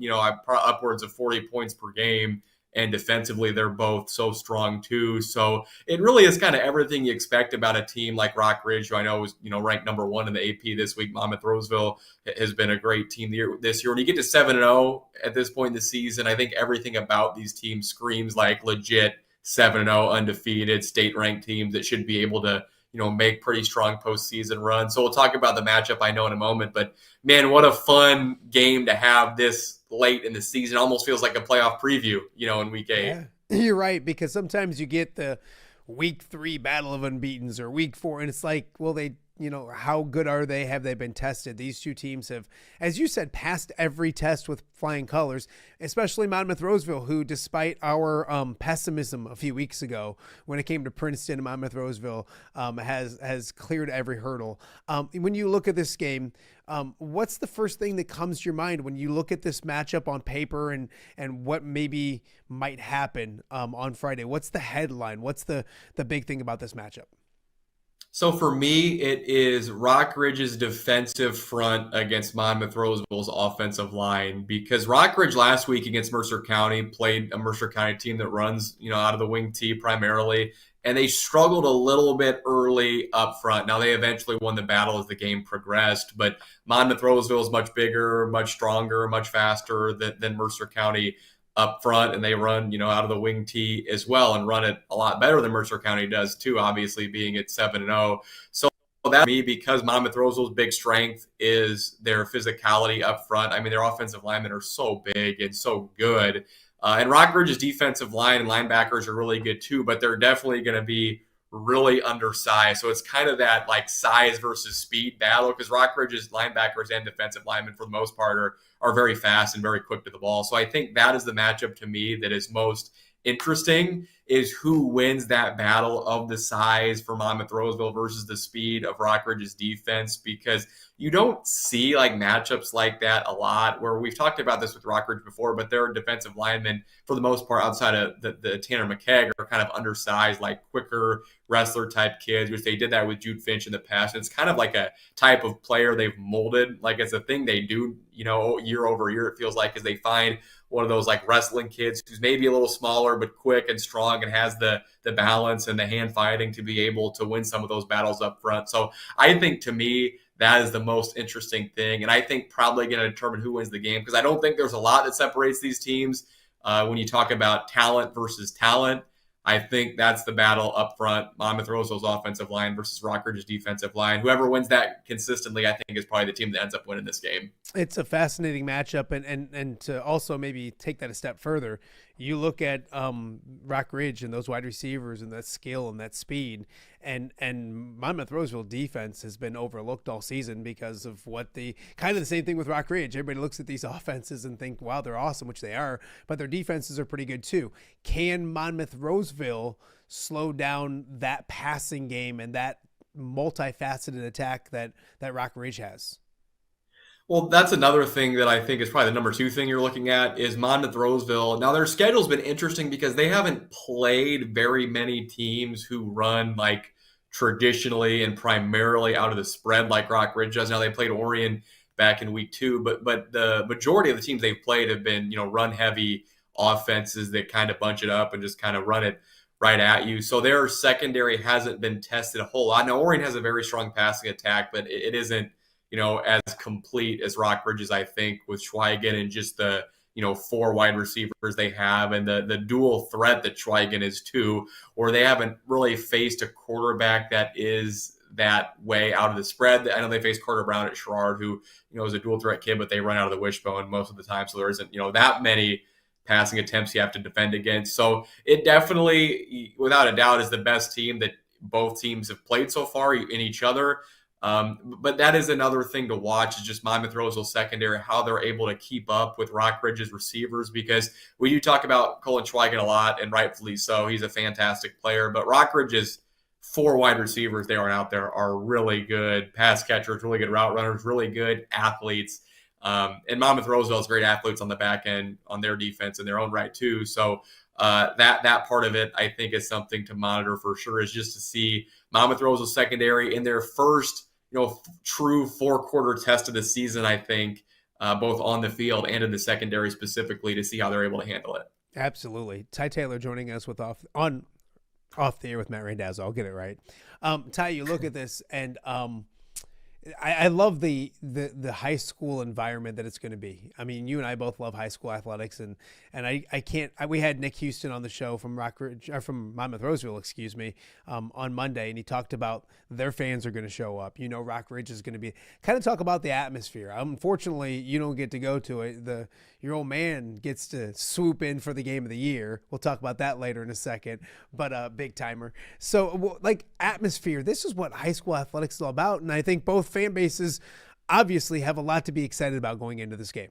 upwards of 40 points per game, and defensively they're both so strong too. So it really is kind of everything you expect about a team like Rockridge, who I know is, ranked number 1 in the AP this week. Monmouth-Roseville has been a great team this year. When you get to 7-0 at this point in the season, I think everything about these teams screams like legit 7-0 undefeated state-ranked teams that should be able to, make pretty strong postseason runs. So we'll talk about the matchup, I know, in a moment. But man, what a fun game to have this late in the season. It almost feels like a playoff preview, in week 8. Yeah, you're right, because sometimes you get the week 3 battle of unbeatens or week 4, and it's like, well, they, how good are they? Have they been tested? These two teams have, as you said, passed every test with flying colors, especially Monmouth-Roseville, who, despite our pessimism a few weeks ago when it came to Princeton and Monmouth-Roseville, has cleared every hurdle. When you look at this game, what's the first thing that comes to your mind when you look at this matchup on paper and what maybe might happen on Friday? What's the headline? What's the big thing about this matchup? So for me, it is Rockridge's defensive front against Monmouth-Roseville's offensive line, because Rockridge last week against Mercer County played a Mercer County team that runs, out of the wing T primarily, and they struggled a little bit early up front. Now they eventually won the battle as the game progressed, but Monmouth-Roseville is much bigger, much stronger, much faster than Mercer County up front, and they run, out of the wing T as well, and run it a lot better than Mercer County does too, obviously being at 7-0. So that me, because Monmouth-Roseville's big strength is their physicality up front. Their offensive linemen are so big and so good. And Rockridge's defensive line and linebackers are really good too, but they're definitely going to be really undersized. So it's kind of that like size versus speed battle, because Rockridge's linebackers and defensive linemen for the most part are very fast and very quick to the ball. So I think that is the matchup to me that is most interesting, is who wins that battle of the size for Monmouth-Roseville versus the speed of Rockridge's defense, because you don't see like matchups like that a lot, where we've talked about this with Rockridge before, but their defensive linemen, for the most part, outside of the Tanner McKegg, are kind of undersized, like quicker wrestler type kids, which they did that with Jude Finch in the past. And it's kind of like a type of player they've molded. Like it's a thing they do, year over year, it feels like, is they find one of those like wrestling kids who's maybe a little smaller, but quick and strong and has the balance and the hand fighting to be able to win some of those battles up front. So I think, to me, that is the most interesting thing. And I think probably going to determine who wins the game, because I don't think there's a lot that separates these teams when you talk about talent versus talent. I think that's the battle up front, Monmouth-Roseville's offensive line versus Rockridge's defensive line. Whoever wins that consistently, I think, is probably the team that ends up winning this game. It's a fascinating matchup, and to also maybe take that a step further, You look at Rockridge and those wide receivers and that skill and that speed, and Monmouth-Roseville defense has been overlooked all season because of what the same thing with Rockridge. Everybody looks at these offenses and think, wow, they're awesome, which they are, but their defenses are pretty good too. Can Monmouth-Roseville slow down that passing game and that multifaceted attack that Rockridge has? Well, that's another thing that I think is probably the number 2 thing you're looking at is Monmouth-Roseville. Now, their schedule's been interesting because they haven't played very many teams who run like traditionally and primarily out of the spread like Rockridge does. Now, they played Orion back in week 2, but the majority of the teams they've played have been, run heavy offenses that kind of bunch it up and just kind of run it right at you. So their secondary hasn't been tested a whole lot. Now, Orion has a very strong passing attack, but it isn't as complete as Rockridge's, I think, with Schweigen and just the, 4 wide receivers they have and the dual threat that Schweigen is too, or they haven't really faced a quarterback that is that way out of the spread. I know they faced Carter Brown at Sherrard, who, is a dual threat kid, but they run out of the wishbone most of the time. So there isn't, that many passing attempts you have to defend against. So it definitely, without a doubt, is the best team that both teams have played so far in each other. But that is another thing to watch is just Monmouth-Roseville secondary, how they're able to keep up with Rockridge's receivers, because we do talk about Colin Schweigen a lot, and rightfully so. He's a fantastic player, but Rockridge's 4 wide receivers they are out there are really good pass catchers, really good route runners, really good athletes. And Monmouth-Roseville has great athletes on the back end on their defense in their own right too. So that part of it, I think, is something to monitor for sure, is just to see Monmouth-Roseville secondary in their first true 4-quarter test of the season, I think, both on the field and in the secondary specifically, to see how they're able to handle it. Absolutely. Ty Taylor joining us with off the air with Matt Randazzo. I'll get it right. Ty, you look at this and I love the high school environment that it's going to be. I mean, you and I both love high school athletics, and I can't. We had Nick Houston on the show from from Monmouth-Roseville, excuse me, on Monday, and he talked about their fans are going to show up. Rockridge is going to be kind of talk about the atmosphere. Unfortunately, you don't get to go to it. Your old man gets to swoop in for the game of the year. We'll talk about that later in a second, but big timer. So, like atmosphere, this is what high school athletics is all about, and I think both fan bases obviously have a lot to be excited about going into this game.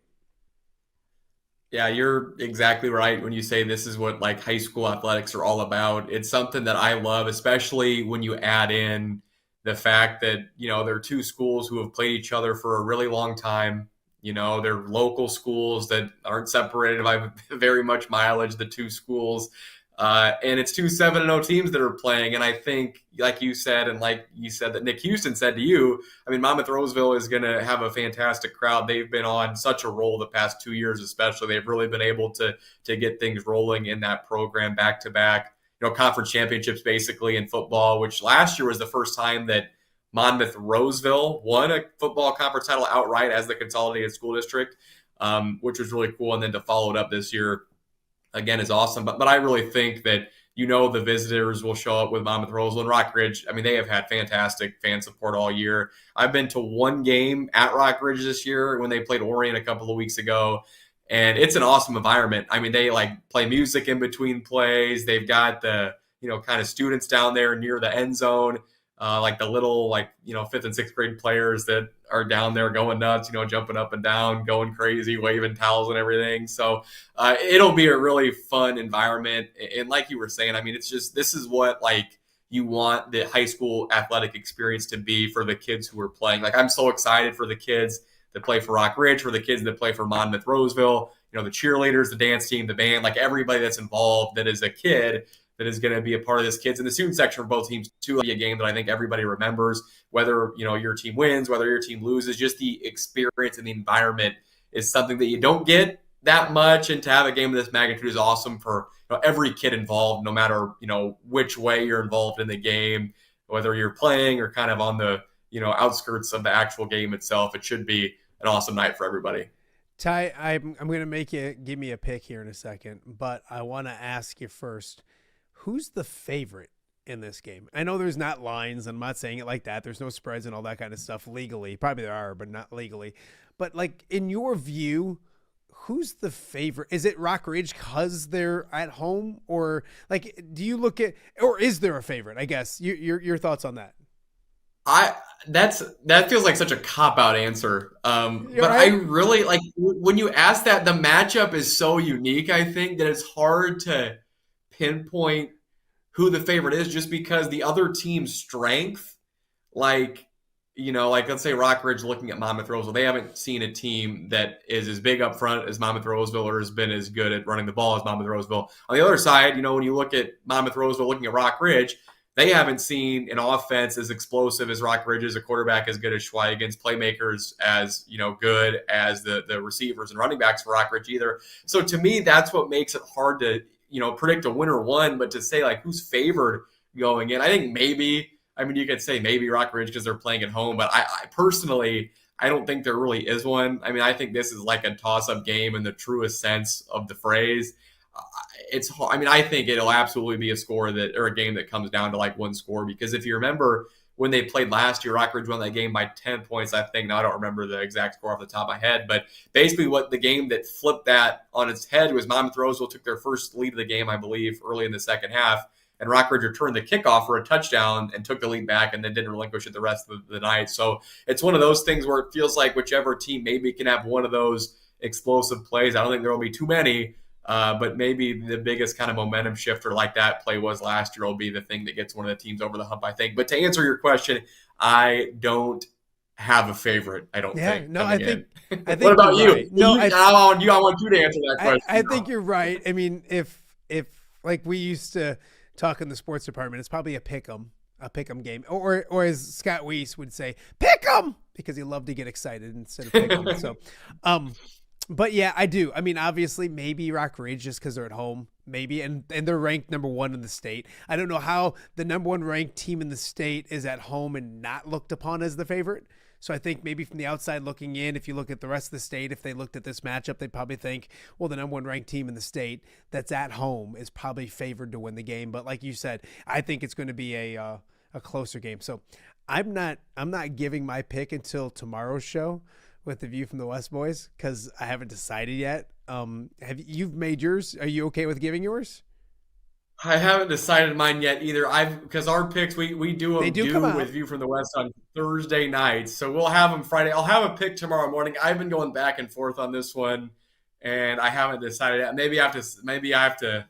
Yeah, you're exactly right when you say this is what like high school athletics are all about. It's something that I love, especially when you add in the fact that, there are 2 schools who have played each other for a really long time. They're local schools that aren't separated by very much mileage, the 2 schools. And it's 2 7-0 teams that are playing. And I think, like you said, and like you said that Nick Houston said to you, I mean, Monmouth-Roseville is going to have a fantastic crowd. They've been on such a roll the past 2 years, especially. They've really been able to get things rolling in that program back-to-back, conference championships basically in football, which last year was the first time that Monmouth-Roseville won a football conference title outright as the consolidated school district, which was really cool. And then to follow it up this year, again, is awesome. But I really think that, the visitors will show up with Monmouth-Roseville and Rockridge. I mean, they have had fantastic fan support all year. I've been to 1 game at Rockridge this year when they played Orion a couple of weeks ago, and it's an awesome environment. I mean, they play music in between plays. They've got the, kind of students down there near the end zone. Like the little 5th and 6th grade players that are down there going nuts, jumping up and down, going crazy, waving towels and everything. So it'll be a really fun environment. And like you were saying, I mean, it's just, this is what you want the high school athletic experience to be for the kids who are playing. I'm so excited for the kids that play for Rockridge, for the kids that play for Monmouth-Roseville, the cheerleaders, the dance team, the band, everybody that's involved that is a kid that is going to be a part of this kids. And the student section for both teams too, a game that I think everybody remembers, whether, your team wins, whether your team loses, just the experience and the environment is something that you don't get that much. And to have a game of this magnitude is awesome for every kid involved, no matter, which way you're involved in the game, whether you're playing or kind of on the, outskirts of the actual game itself. It should be an awesome night for everybody. Ty, I'm going to make you give me a pick here in a second, but I want to ask you first, who's the favorite in this game? I know there's not lines. I'm not saying it like that. There's no spreads and all that kind of stuff legally. Probably there are, but not legally. But in your view, who's the favorite? Is it Rockridge because they're at home, or like, do you look at, or is there a favorite? I guess your thoughts on that. That feels like such a cop-out answer. But right. I really like when you ask that, the matchup is so unique, I think, that it's hard to pinpoint who the favorite is just because the other team's strength, like let's say Rockridge looking at Monmouth-Roseville, they haven't seen a team that is as big up front as Monmouth-Roseville or has been as good at running the ball as Monmouth-Roseville. On the other side, when you look at Monmouth-Roseville looking at Rockridge, they haven't seen an offense as explosive as Rockridge's, a quarterback as good as Schweigen's, playmakers as good as the receivers and running backs for Rockridge either. So to me, that's what makes it hard to predict a winner one, but to say like who's favored going in, I think maybe. I mean, you could say maybe Rockridge because they're playing at home, but I personally, I don't think there really is one. I mean, I think this is like a toss-up game in the truest sense of the phrase. I think it'll absolutely be a game that comes down to like one score, because if you remember when they played last year, Rockridge won that game by 10 points, I think. Now, I don't remember the exact score off the top of my head, but basically what the game that flipped that on its head was Monmouth-Roseville took their first lead of the game, I believe, early in the second half. And Rockridge returned the kickoff for a touchdown and took the lead back and then didn't relinquish it the rest of the night. So it's one of those things where it feels like whichever team maybe can have one of those explosive plays. I don't think there will be too many, but maybe the biggest kind of momentum shifter like that play was last year will be the thing that gets one of the teams over the hump, I think. But to answer your question, I don't have a favorite, I don't think. No, I think what about you? Right. No, I want you to answer that question. I think you're right. I mean, if like we used to talk in the sports department, it's probably a pick 'em game, or as Scott Weiss would say, pick 'em, because he loved to get excited instead of pick 'em. So, but yeah, I do. I mean, obviously, maybe Rockridge just because they're at home, maybe, and they're ranked number 1 in the state. I don't know how the number 1 ranked team in the state is at home and not looked upon as the favorite. So I think maybe from the outside looking in, if you look at the rest of the state, if they looked at this matchup, they'd probably think, well, the number 1 ranked team in the state that's at home is probably favored to win the game. But like you said, I think it's going to be a closer game. So I'm not giving my pick until tomorrow's show with the View from the West boys, because I haven't decided yet. You've made yours? Are you okay with giving yours? I haven't decided mine yet either. Because our picks, we do them with View from the West on Thursday nights, so we'll have them Friday. I'll have a pick tomorrow morning. I've been going back and forth on this one, and I haven't decided yet. Maybe I have to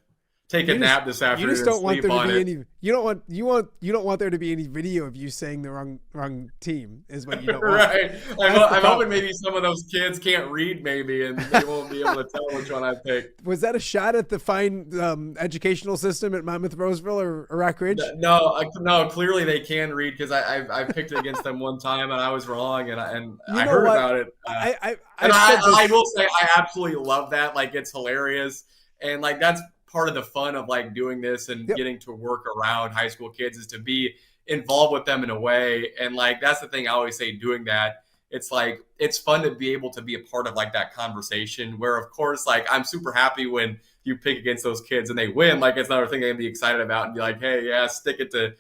take a nap this afternoon. You just don't want there to be any. You don't want there to be any video of you saying the wrong team is what you don't want. Right. I'm hoping maybe some of those kids can't read, maybe, and they won't be able to tell which one I picked. Was that a shot at the fine educational system at Monmouth-Roseville or Rockridge? No. Clearly they can read, because I picked it against them one time and I was wrong, and I heard about it. I will say I absolutely love that. Like, it's hilarious, and like that's part of the fun of like doing this and getting to work around high school kids, is to be involved with them in a way. And like, that's the thing I always say, doing that, it's like, it's fun to be able to be a part of like that conversation, where of course, like, I'm super happy when you pick against those kids and they win. Like, it's another thing they can be excited about and be like, hey, yeah, stick it to,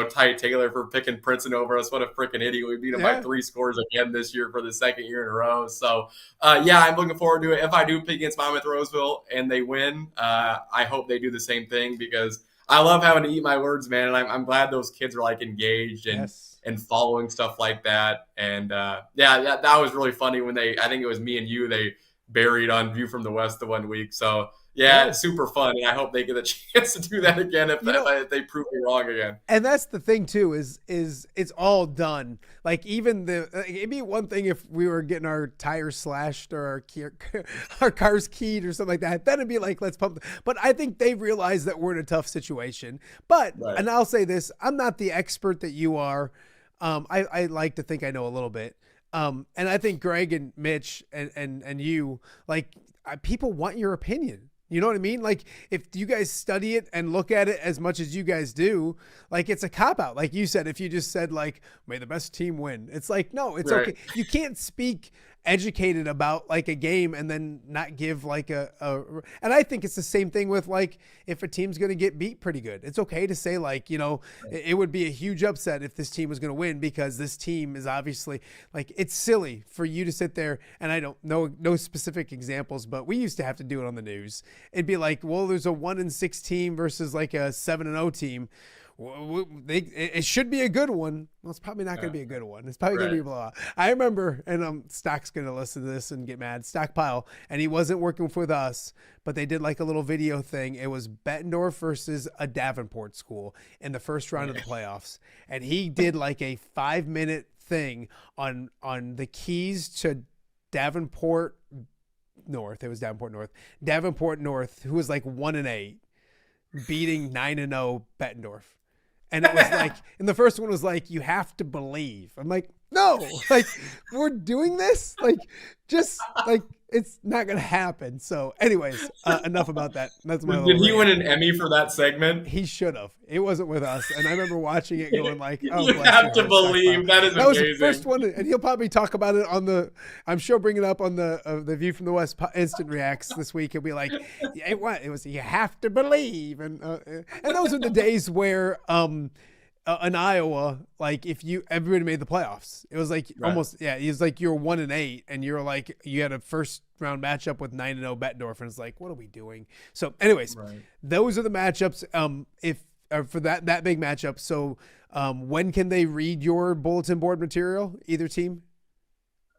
Ty Taylor for picking Princeton over us. What a freaking idiot. We beat him by 3 scores again this year for the 2nd year in a row. So, I'm looking forward to it. If I do pick against Monmouth-Roseville and they win, I hope they do the same thing, because I love having to eat my words, man. And I'm glad those kids are like engaged and following stuff like that. And that was really funny when I think it was me and you, they buried on View from the West the one week. So, it's super fun, and I hope they get a chance to do that again if they prove me wrong again. And that's the thing too, is it's all done. Like, even it'd be one thing if we were getting our tires slashed or our cars keyed or something like that. Then it'd be like, let's pump. But I think they realize that we're in a tough situation. But and I'll say this, I'm not the expert that you are. I like to think I know a little bit. And I think Greg and Mitch and you, like, people want your opinion. You know what I mean? Like, if you guys study it and look at it as much as you guys do, like, it's a cop-out. Like you said, if you just said, like, may the best team win. It's like, no, it's okay. You can't speak educated about, like, a game and then not give, like, and I think it's the same thing with, like, if a team's going to get beat pretty good. It's okay to say, like, you know, it would be a huge upset if this team was going to win because this team is obviously, like, it's silly for you to sit there, and I don't know no specific examples, but we used to have to do it on the news. It'd be like, well, there's a 1-6 team versus like a 7-0 team. It should be a good one. Well, it's probably not going to be a good one. It's probably going to be a blowout. I remember, and Stock's going to listen to this and get mad. Stockpile, and he wasn't working with us, but they did like a little video thing. It was Bettendorf versus a Davenport school in the first round of the playoffs, and he did like a 5-minute thing on the keys to Davenport North. It was Davenport North. Davenport North, who was like 1-8, beating 9-0 Bettendorf. And it was like, and the first one was like, you have to believe. I'm like, no, like, we're doing this? Like, just like, it's not going to happen. So anyways, enough about that. That's my Did he win an Emmy for that segment? He should have. It wasn't with us. And I remember watching it going like, oh, you have to believe. That is amazing. That was the first one. And he'll probably talk about it on I'm sure bring it up on the View from the West Instant Reacts this week. He'll be like, it was, you have to believe. And those are the days where, in Iowa, like everybody made the playoffs. It was like almost, it was like you're 1-8 and you're like, you had a first round matchup with 9-0 Bettendorf, and it's like, what are we doing? So anyways, those are the matchups. For that big matchup. So when can they read your bulletin board material, either team?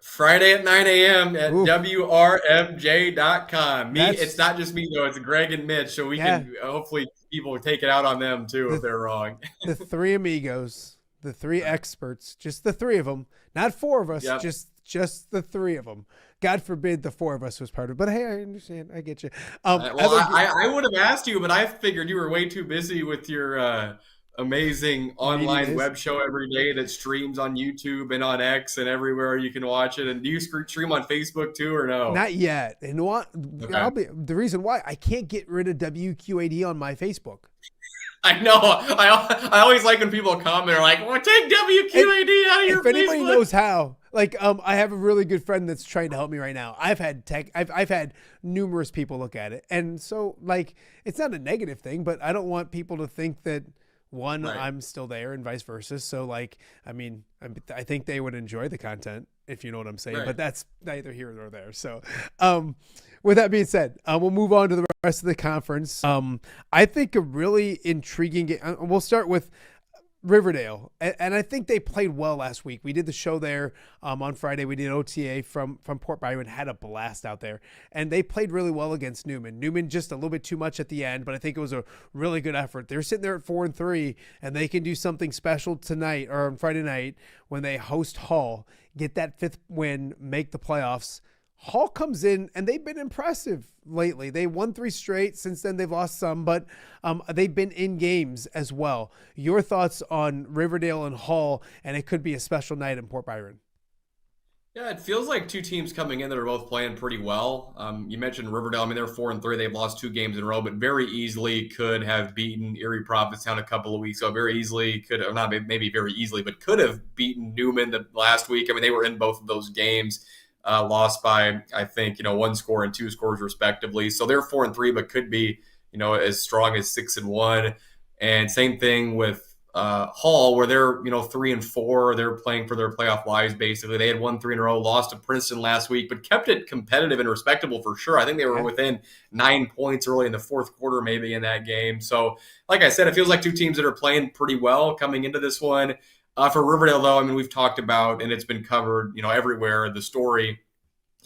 Friday at 9 a.m. at WRMJ.com. It's not just me, though. It's Greg and Mitch, so we can hopefully people will take it out on them, too, if they're wrong. The three amigos, the three experts, just the three of them, not four of us, just the three of them. God forbid the four of us was part of it. But, hey, I understand. I get you. I would have asked you, but I figured you were way too busy with your amazing online web show every day that streams on YouTube and on X and everywhere you can watch it. And do you stream on Facebook too, or no? Not yet. And the reason why I can't get rid of WQAD on my Facebook. I know. I always like when people comment are like, "Well, take WQAD out of your Facebook." If anybody knows how, like, I have a really good friend that's trying to help me right now. I've had numerous people look at it, and so like, it's not a negative thing, but I don't want people to think that. I'm still there and vice versa. So like, I mean, I think they would enjoy the content, if you know what I'm saying, but that's neither here nor there. So with that being said, we'll move on to the rest of the conference. I think a really intriguing game. We'll start with Riverdale, and I think they played well last week. We did the show there on Friday. We did OTA from Port Byron, had a blast out there, and they played really well against Newman. Newman just a little bit too much at the end, but I think it was a really good effort. They're sitting there at 4-3, and they can do something special tonight or on Friday night when they host Hall, get that 5th win, make the playoffs. Hall comes in, and they've been impressive lately. They won 3 straight. Since then, they've lost some, but they've been in games as well. Your thoughts on Riverdale and Hall, and it could be a special night in Port Byron. Yeah, it feels like two teams coming in that are both playing pretty well. You mentioned Riverdale. I mean, they're 4-3. They've lost 2 games in a row, but very easily could have beaten Erie Prophetstown a couple of weeks ago. Very easily could have, not maybe very easily, but could have beaten Newman the last week. I mean, they were in both of those games. Lost by, I think, 1 score and 2 scores respectively. So they're 4-3, but could be, as strong as 6-1. And same thing with Hall, where they're, 3-4. They're playing for their playoff lives, basically. They had won 3 in a row, lost to Princeton last week, but kept it competitive and respectable for sure. I think they were within 9 points early in the 4th quarter, maybe in that game. So, like I said, it feels like two teams that are playing pretty well coming into this one. For Riverdale, though, I mean, we've talked about, and it's been covered, everywhere, the story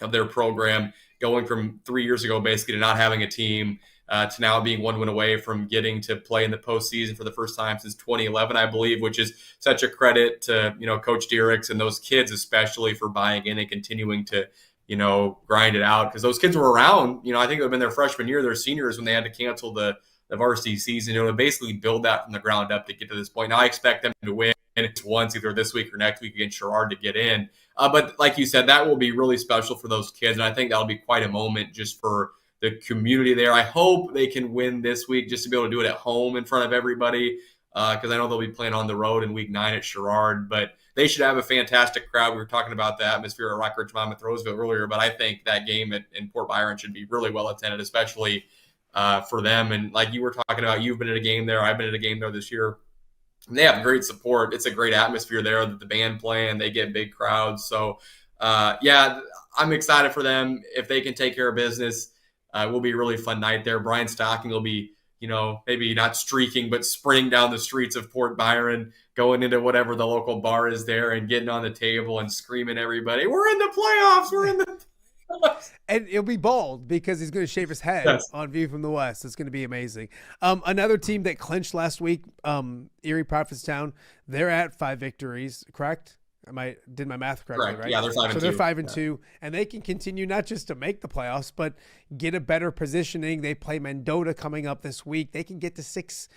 of their program going from 3 years ago, basically, to not having a team, to now being 1 win away from getting to play in the postseason for the first time since 2011, I believe, which is such a credit to, Coach Diericks and those kids, especially for buying in and continuing to, grind it out. Because those kids were around, I think it would have been their freshman year, their seniors, when they had to cancel the varsity season, to basically build that from the ground up to get to this point. Now I expect them to win once, either this week or next week against Sherrard, to get in. But like you said, that will be really special for those kids. And I think that'll be quite a moment just for the community there. I hope they can win this week just to be able to do it at home in front of everybody, because I know they'll be playing on the road in week 9 at Sherrard. But they should have a fantastic crowd. We were talking about the atmosphere at Rockridge, Monmouth-Roseville earlier, but I think that game in Port Byron should be really well attended, especially for them. And like you were talking about, you've been at a game there. I've been at a game there this year. They have great support. It's a great atmosphere there that the band playing. They get big crowds. So, yeah, I'm excited for them. If they can take care of business, it will be a really fun night there. Brian Stocking will be, maybe not streaking, but sprinting down the streets of Port Byron, going into whatever the local bar is there and getting on the table and screaming everybody, "We're in the playoffs! We're in the playoffs!" And it'll be bald because he's going to shave his head on View from the West. It's going to be amazing. Another team that clinched last week, Erie Prophetstown, they're at 5 victories, correct? Did my math correctly, right? Yeah, they're 5-2. So they're 5-2, and they can continue not just to make the playoffs, but get a better positioning. They play Mendota coming up this week. They can get to six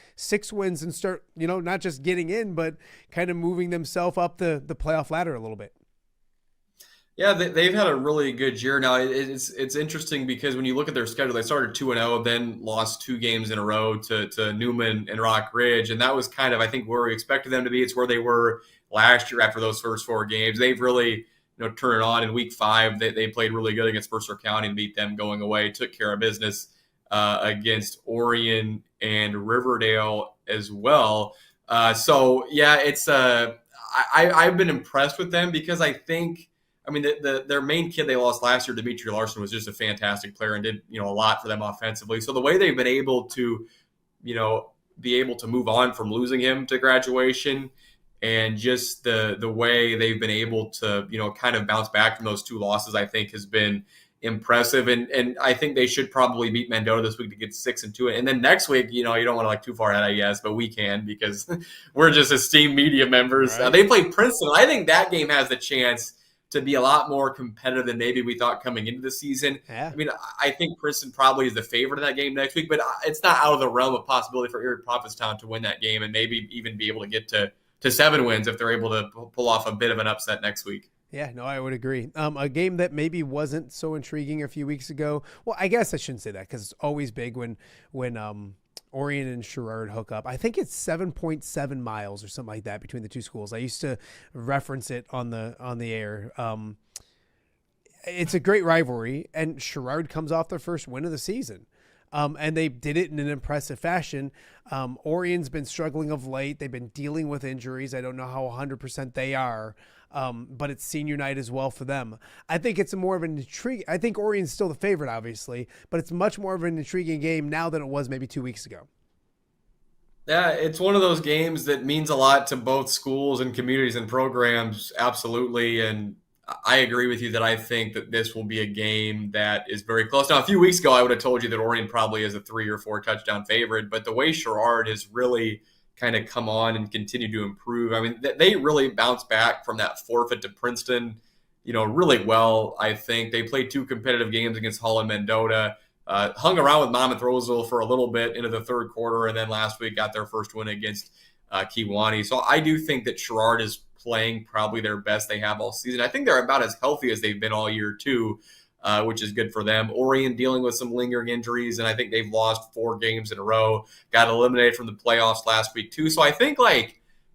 wins and start, not just getting in, but kind of moving themselves up the playoff ladder a little bit. Yeah, they've had a really good year. Now, it's interesting because when you look at their schedule, they started 2-0, then lost 2 games in a row to Newman and Rockridge, and that was kind of, I think, where we expected them to be. It's where they were last year after those first 4 games. They've really turned it on. In week 5, they played really good against Mercer County and beat them going away, took care of business against Orion and Riverdale as well. So, yeah, it's I've been impressed with them because I think – their main kid they lost last year, Dimitri Larson, was just a fantastic player and did, a lot for them offensively. So the way they've been able to, move on from losing him to graduation and just the way they've been able to, kind of bounce back from those 2 losses, I think has been impressive. And I think they should probably beat Mendota this week to get 6-2. And then next week, you don't want to too far ahead, I guess, but we can because we're just esteemed media members. Right. They play Princeton. I think that game has the chance to be a lot more competitive than maybe we thought coming into the season. Yeah. I think Princeton probably is the favorite in that game next week, but it's not out of the realm of possibility for Erie Prophetstown to win that game and maybe even be able to get to 7 wins if they're able to pull off a bit of an upset next week. Yeah, no, I would agree. A game that maybe wasn't so intriguing a few weeks ago. Well, I guess I shouldn't say that because it's always big when Orion and Sherrard hook up. I think it's 7.7 miles or something like that between the 2 schools. I used to reference it on the air. It's a great rivalry, and Sherrard comes off their first win of the season. And they did it in an impressive fashion. Orion's been struggling of late. They've been dealing with injuries. I don't know how 100% they are, but it's senior night as well for them. I think it's more of an intrigue. I think Orion's still the favorite, obviously, but it's much more of an intriguing game now than it was maybe 2 weeks ago. Yeah, it's one of those games that means a lot to both schools and communities and programs, absolutely. And I agree with you that I think that this will be a game that is very close. Now, a few weeks ago, I would have told you that Orion probably is a 3 or 4 touchdown favorite, but the way Sherrard has really kind of come on and continue to improve. They really bounced back from that forfeit to Princeton, really well. I think they played 2 competitive games against Hull and Mendota, hung around with Monmouth-Roseville for a little bit into the 3rd quarter, and then last week got their first win against Kewanee. So I do think that Sherrard is playing probably their best they have all season. I think they're about as healthy as they've been all year too, which is good for them. Orion dealing with some lingering injuries, and I think they've lost 4 games in a row, got eliminated from the playoffs last week too. So I think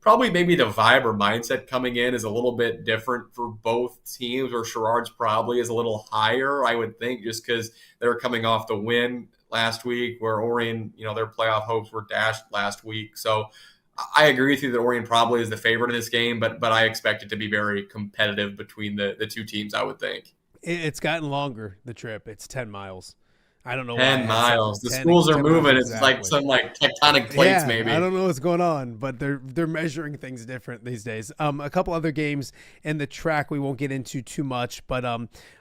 probably maybe the vibe or mindset coming in is a little bit different for both teams, where Sherrard's probably is a little higher, I would think, just because they're coming off the win last week, where Orion, their playoff hopes were dashed last week. So I agree with you that Orion probably is the favorite in this game, but I expect it to be very competitive between the 2 teams, I would think. It's gotten longer, the trip. It's 10 miles. I don't know 10 miles. The schools are moving. It's exactly. Some tectonic plates, maybe. I don't know what's going on, but they're measuring things different these days. A couple other games in the track we won't get into too much, but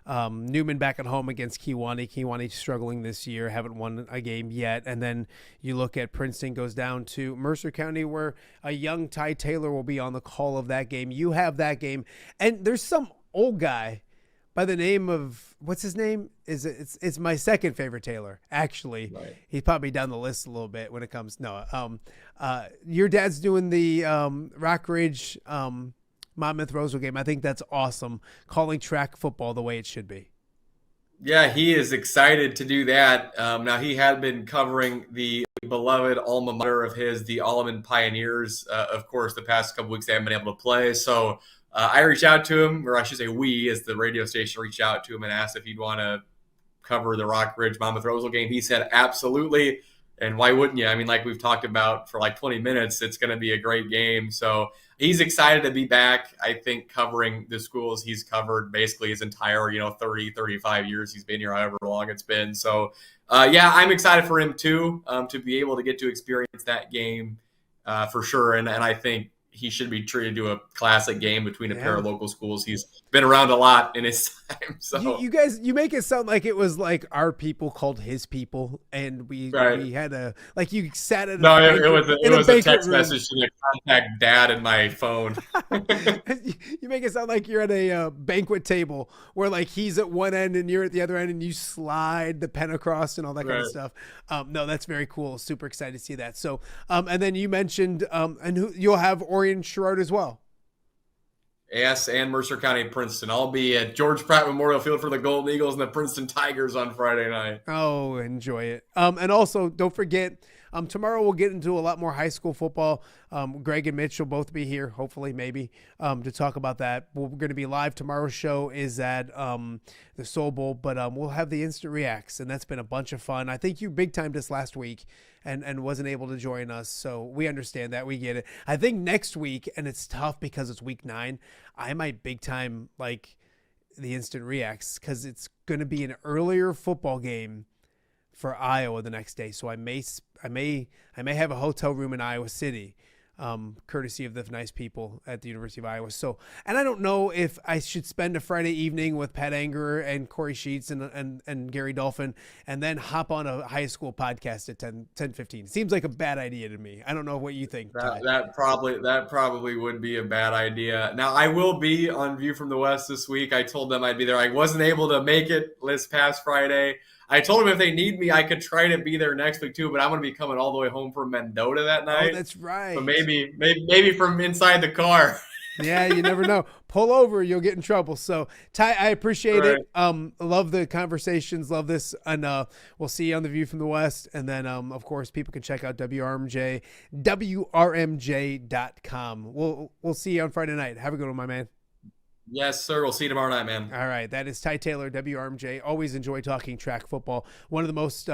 Newman back at home against Kewanee. Kewanee struggling this year, haven't won a game yet. And then you look at Princeton goes down to Mercer County, where a young Ty Taylor will be on the call of that game. You have that game, and there's some old guy by the name of, what's his name? It's my second favorite Taylor, actually. Right. He's probably down the list a little bit when it comes. Your dad's doing the Rockridge Monmouth-Roseville game. I think that's awesome. Calling track football the way it should be. Yeah, he is excited to do that. Now, he had been covering the beloved alma mater of his, the Alleman Pioneers. Of course, the past couple weeks they haven't been able to play. So I reached out to him, or I should say we, as the radio station, reached out to him and asked if he'd want to cover the Rockridge Monmouth-Rose game. He said, absolutely. And why wouldn't you? I mean, like we've talked about for like 20 minutes, it's going to be a great game. So he's excited to be back. I think covering the schools he's covered basically his entire, 30, 35 years he's been here, however long it's been. So, yeah, I'm excited for him too, to be able to get to experience that game for sure. And I think he should be treated to a classic game between a pair of local schools. He's been around a lot in his time. So you guys, you make it sound like it was like our people called his people, and we had a like you sat at it was a text message to the contact dad in my phone. You make it sound like you're at a banquet table where like he's at one end and you're at the other end, and you slide the pen across and all that kind of stuff. No, that's very cool. Super excited to see that. So, and then you mentioned, you'll have Orion Sherrard as well. Yes, and Mercer County Princeton. I'll be at George Pratt Memorial Field for the Golden Eagles and the Princeton Tigers on Friday night. Oh, enjoy it. And also, don't forget, tomorrow we'll get into a lot more high school football. Greg and Mitch will both be here, hopefully, maybe, to talk about that. We're going to be live. Tomorrow's show is at the Soul Bowl, but we'll have the Instant Reacts, and that's been a bunch of fun. I think you big-timed us last week and wasn't able to join us, so we understand that. We get it. I think next week, and it's tough because it's week 9, I might big-time, like, the Instant Reacts because it's going to be an earlier football game for Iowa the next day. So I may have a hotel room in Iowa City, courtesy of the nice people at the University of Iowa. So, and I don't know if I should spend a Friday evening with Pat Angerer and Corey Sheets and Gary Dolphin and then hop on a high school podcast at 10:15. Seems like a bad idea to me. I don't know what you think. That probably would be a bad idea. Now, I will be on View from the West this week. I told them I'd be there. I wasn't able to make it this past Friday. I told them if they need me, I could try to be there next week too, but I'm going to be coming all the way home from Mendota that night. Oh, that's right. So maybe from inside the car. Yeah, you never know. Pull over, you'll get in trouble. So, Ty, I appreciate it. Love the conversations. Love this. And we'll see you on The View from the West. And then, of course, people can check out WRMJ.com. We'll see you on Friday night. Have a good one, my man. Yes, sir. We'll see you tomorrow night, man. All right. That is Ty Taylor, WRMJ. Always enjoy talking track football. One of the most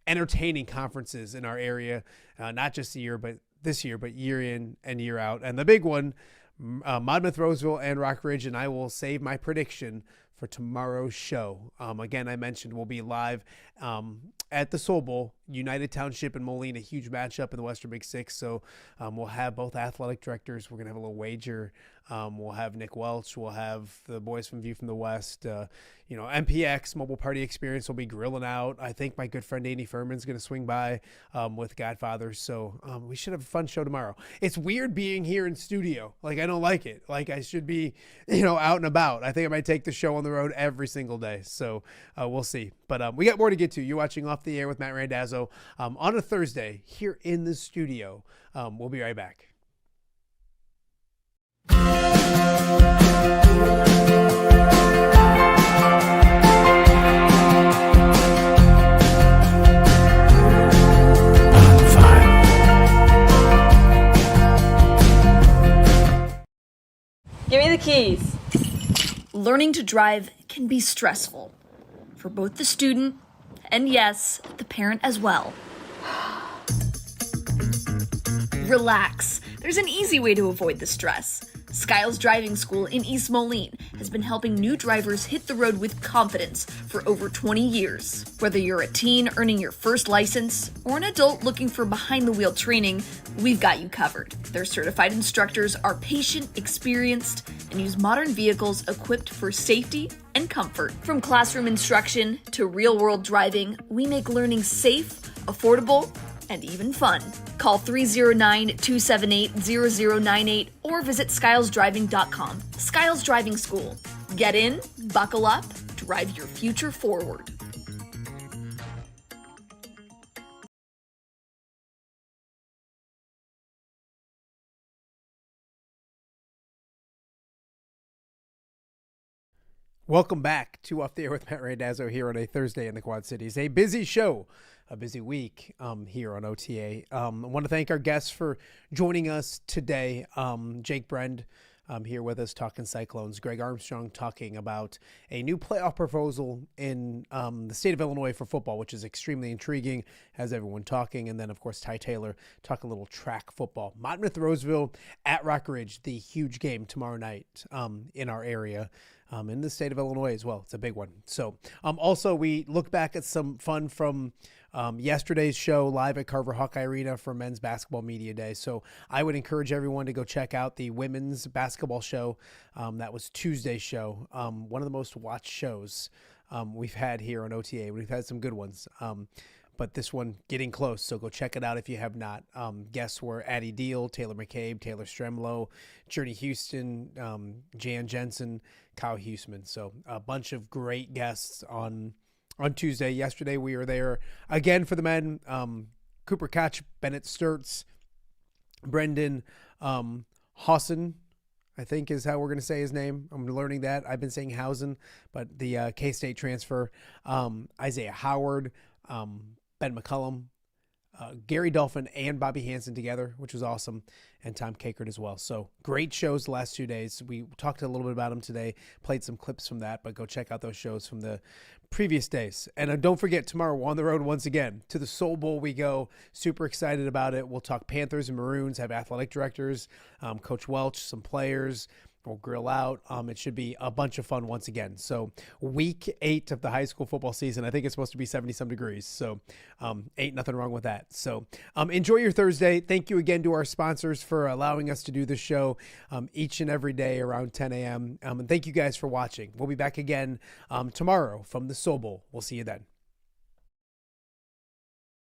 entertaining conferences in our area, not just this year, but year in and year out. And the big one, Monmouth, Roseville, and Rockridge. And I will save my prediction for tomorrow's show. Again, I mentioned we'll be live at the Soul Bowl, United Township and Moline, a huge matchup in the Western Big Six. So we'll have both athletic directors. We're going to have a little wager. We'll have Nick Welch. We'll have the boys from View from the West. MPX, Mobile Party Experience, will be grilling out. I think my good friend Andy Furman's going to swing by with Godfathers. So we should have a fun show tomorrow. It's weird being here in studio. Like, I don't like it. Like, I should be, out and about. I think I might take the show on the road every single day. So we'll see. But we got more to get to. You're watching Off the Air with Matt Randazzo on a Thursday here in the studio. We'll be right back. Give me the keys. Learning to drive can be stressful for both the student and, yes, the parent as well. Relax. There's an easy way to avoid the stress. Skiles Driving School in East Moline has been helping new drivers hit the road with confidence for over 20 years. Whether you're a teen earning your first license or an adult looking for behind-the-wheel training, we've got you covered. Their certified instructors are patient, experienced, and use modern vehicles equipped for safety and comfort. From classroom instruction to real-world driving, we make learning safe, affordable, and even fun. Call 309-278-0098 or visit skylesdriving.com. Skiles Driving School. Get in, buckle up, drive your future forward. Welcome back to Off the Air with Matt Randazzo here on a Thursday in the Quad Cities. A busy show, a busy week here on OTA. I want to thank our guests for joining us today. Jake Brend here with us talking Cyclones. Greg Armstrong talking about a new playoff proposal in the state of Illinois for football, which is extremely intriguing, has everyone talking. And then, of course, Ty Taylor talk a little track football. Monmouth-Roseville at Rockridge, the huge game tomorrow night in our area. In the state of Illinois as well. It's a big one. So also we look back at some fun from yesterday's show live at Carver Hawkeye Arena for Men's Basketball Media Day. So I would encourage everyone to go check out the women's basketball show. That was Tuesday's show. One of the most watched shows we've had here on OTA. We've had some good ones. But this one getting close, so go check it out if you have not. Guests were Addie Deal, Taylor McCabe, Taylor Stremlow, Journey Houston, Jan Jensen, Kyle Huseman. So a bunch of great guests on Tuesday. Yesterday we were there again for the men. Cooper Koch, Bennett Sturts, Brendan Hausen, I think is how we're going to say his name. I'm learning that. I've been saying Hausen, but the K-State transfer. Isaiah Howard, Ben McCullum, Gary Dolphin, and Bobby Hansen together, which was awesome, and Tom Kakert as well. So great shows the last 2 days. We talked a little bit about them today, played some clips from that, but go check out those shows from the previous days. And don't forget, tomorrow we're on the road once again. To the Soul Bowl we go. Super excited about it. We'll talk Panthers and Maroons, have athletic directors, Coach Welch, some players. We'll grill out. It should be a bunch of fun once again. So week 8 of the high school football season, I think it's supposed to be 70-some degrees. So ain't nothing wrong with that. So enjoy your Thursday. Thank you again to our sponsors for allowing us to do this show each and every day around 10 a.m. And thank you guys for watching. We'll be back again tomorrow from the Soul Bowl. We'll see you then.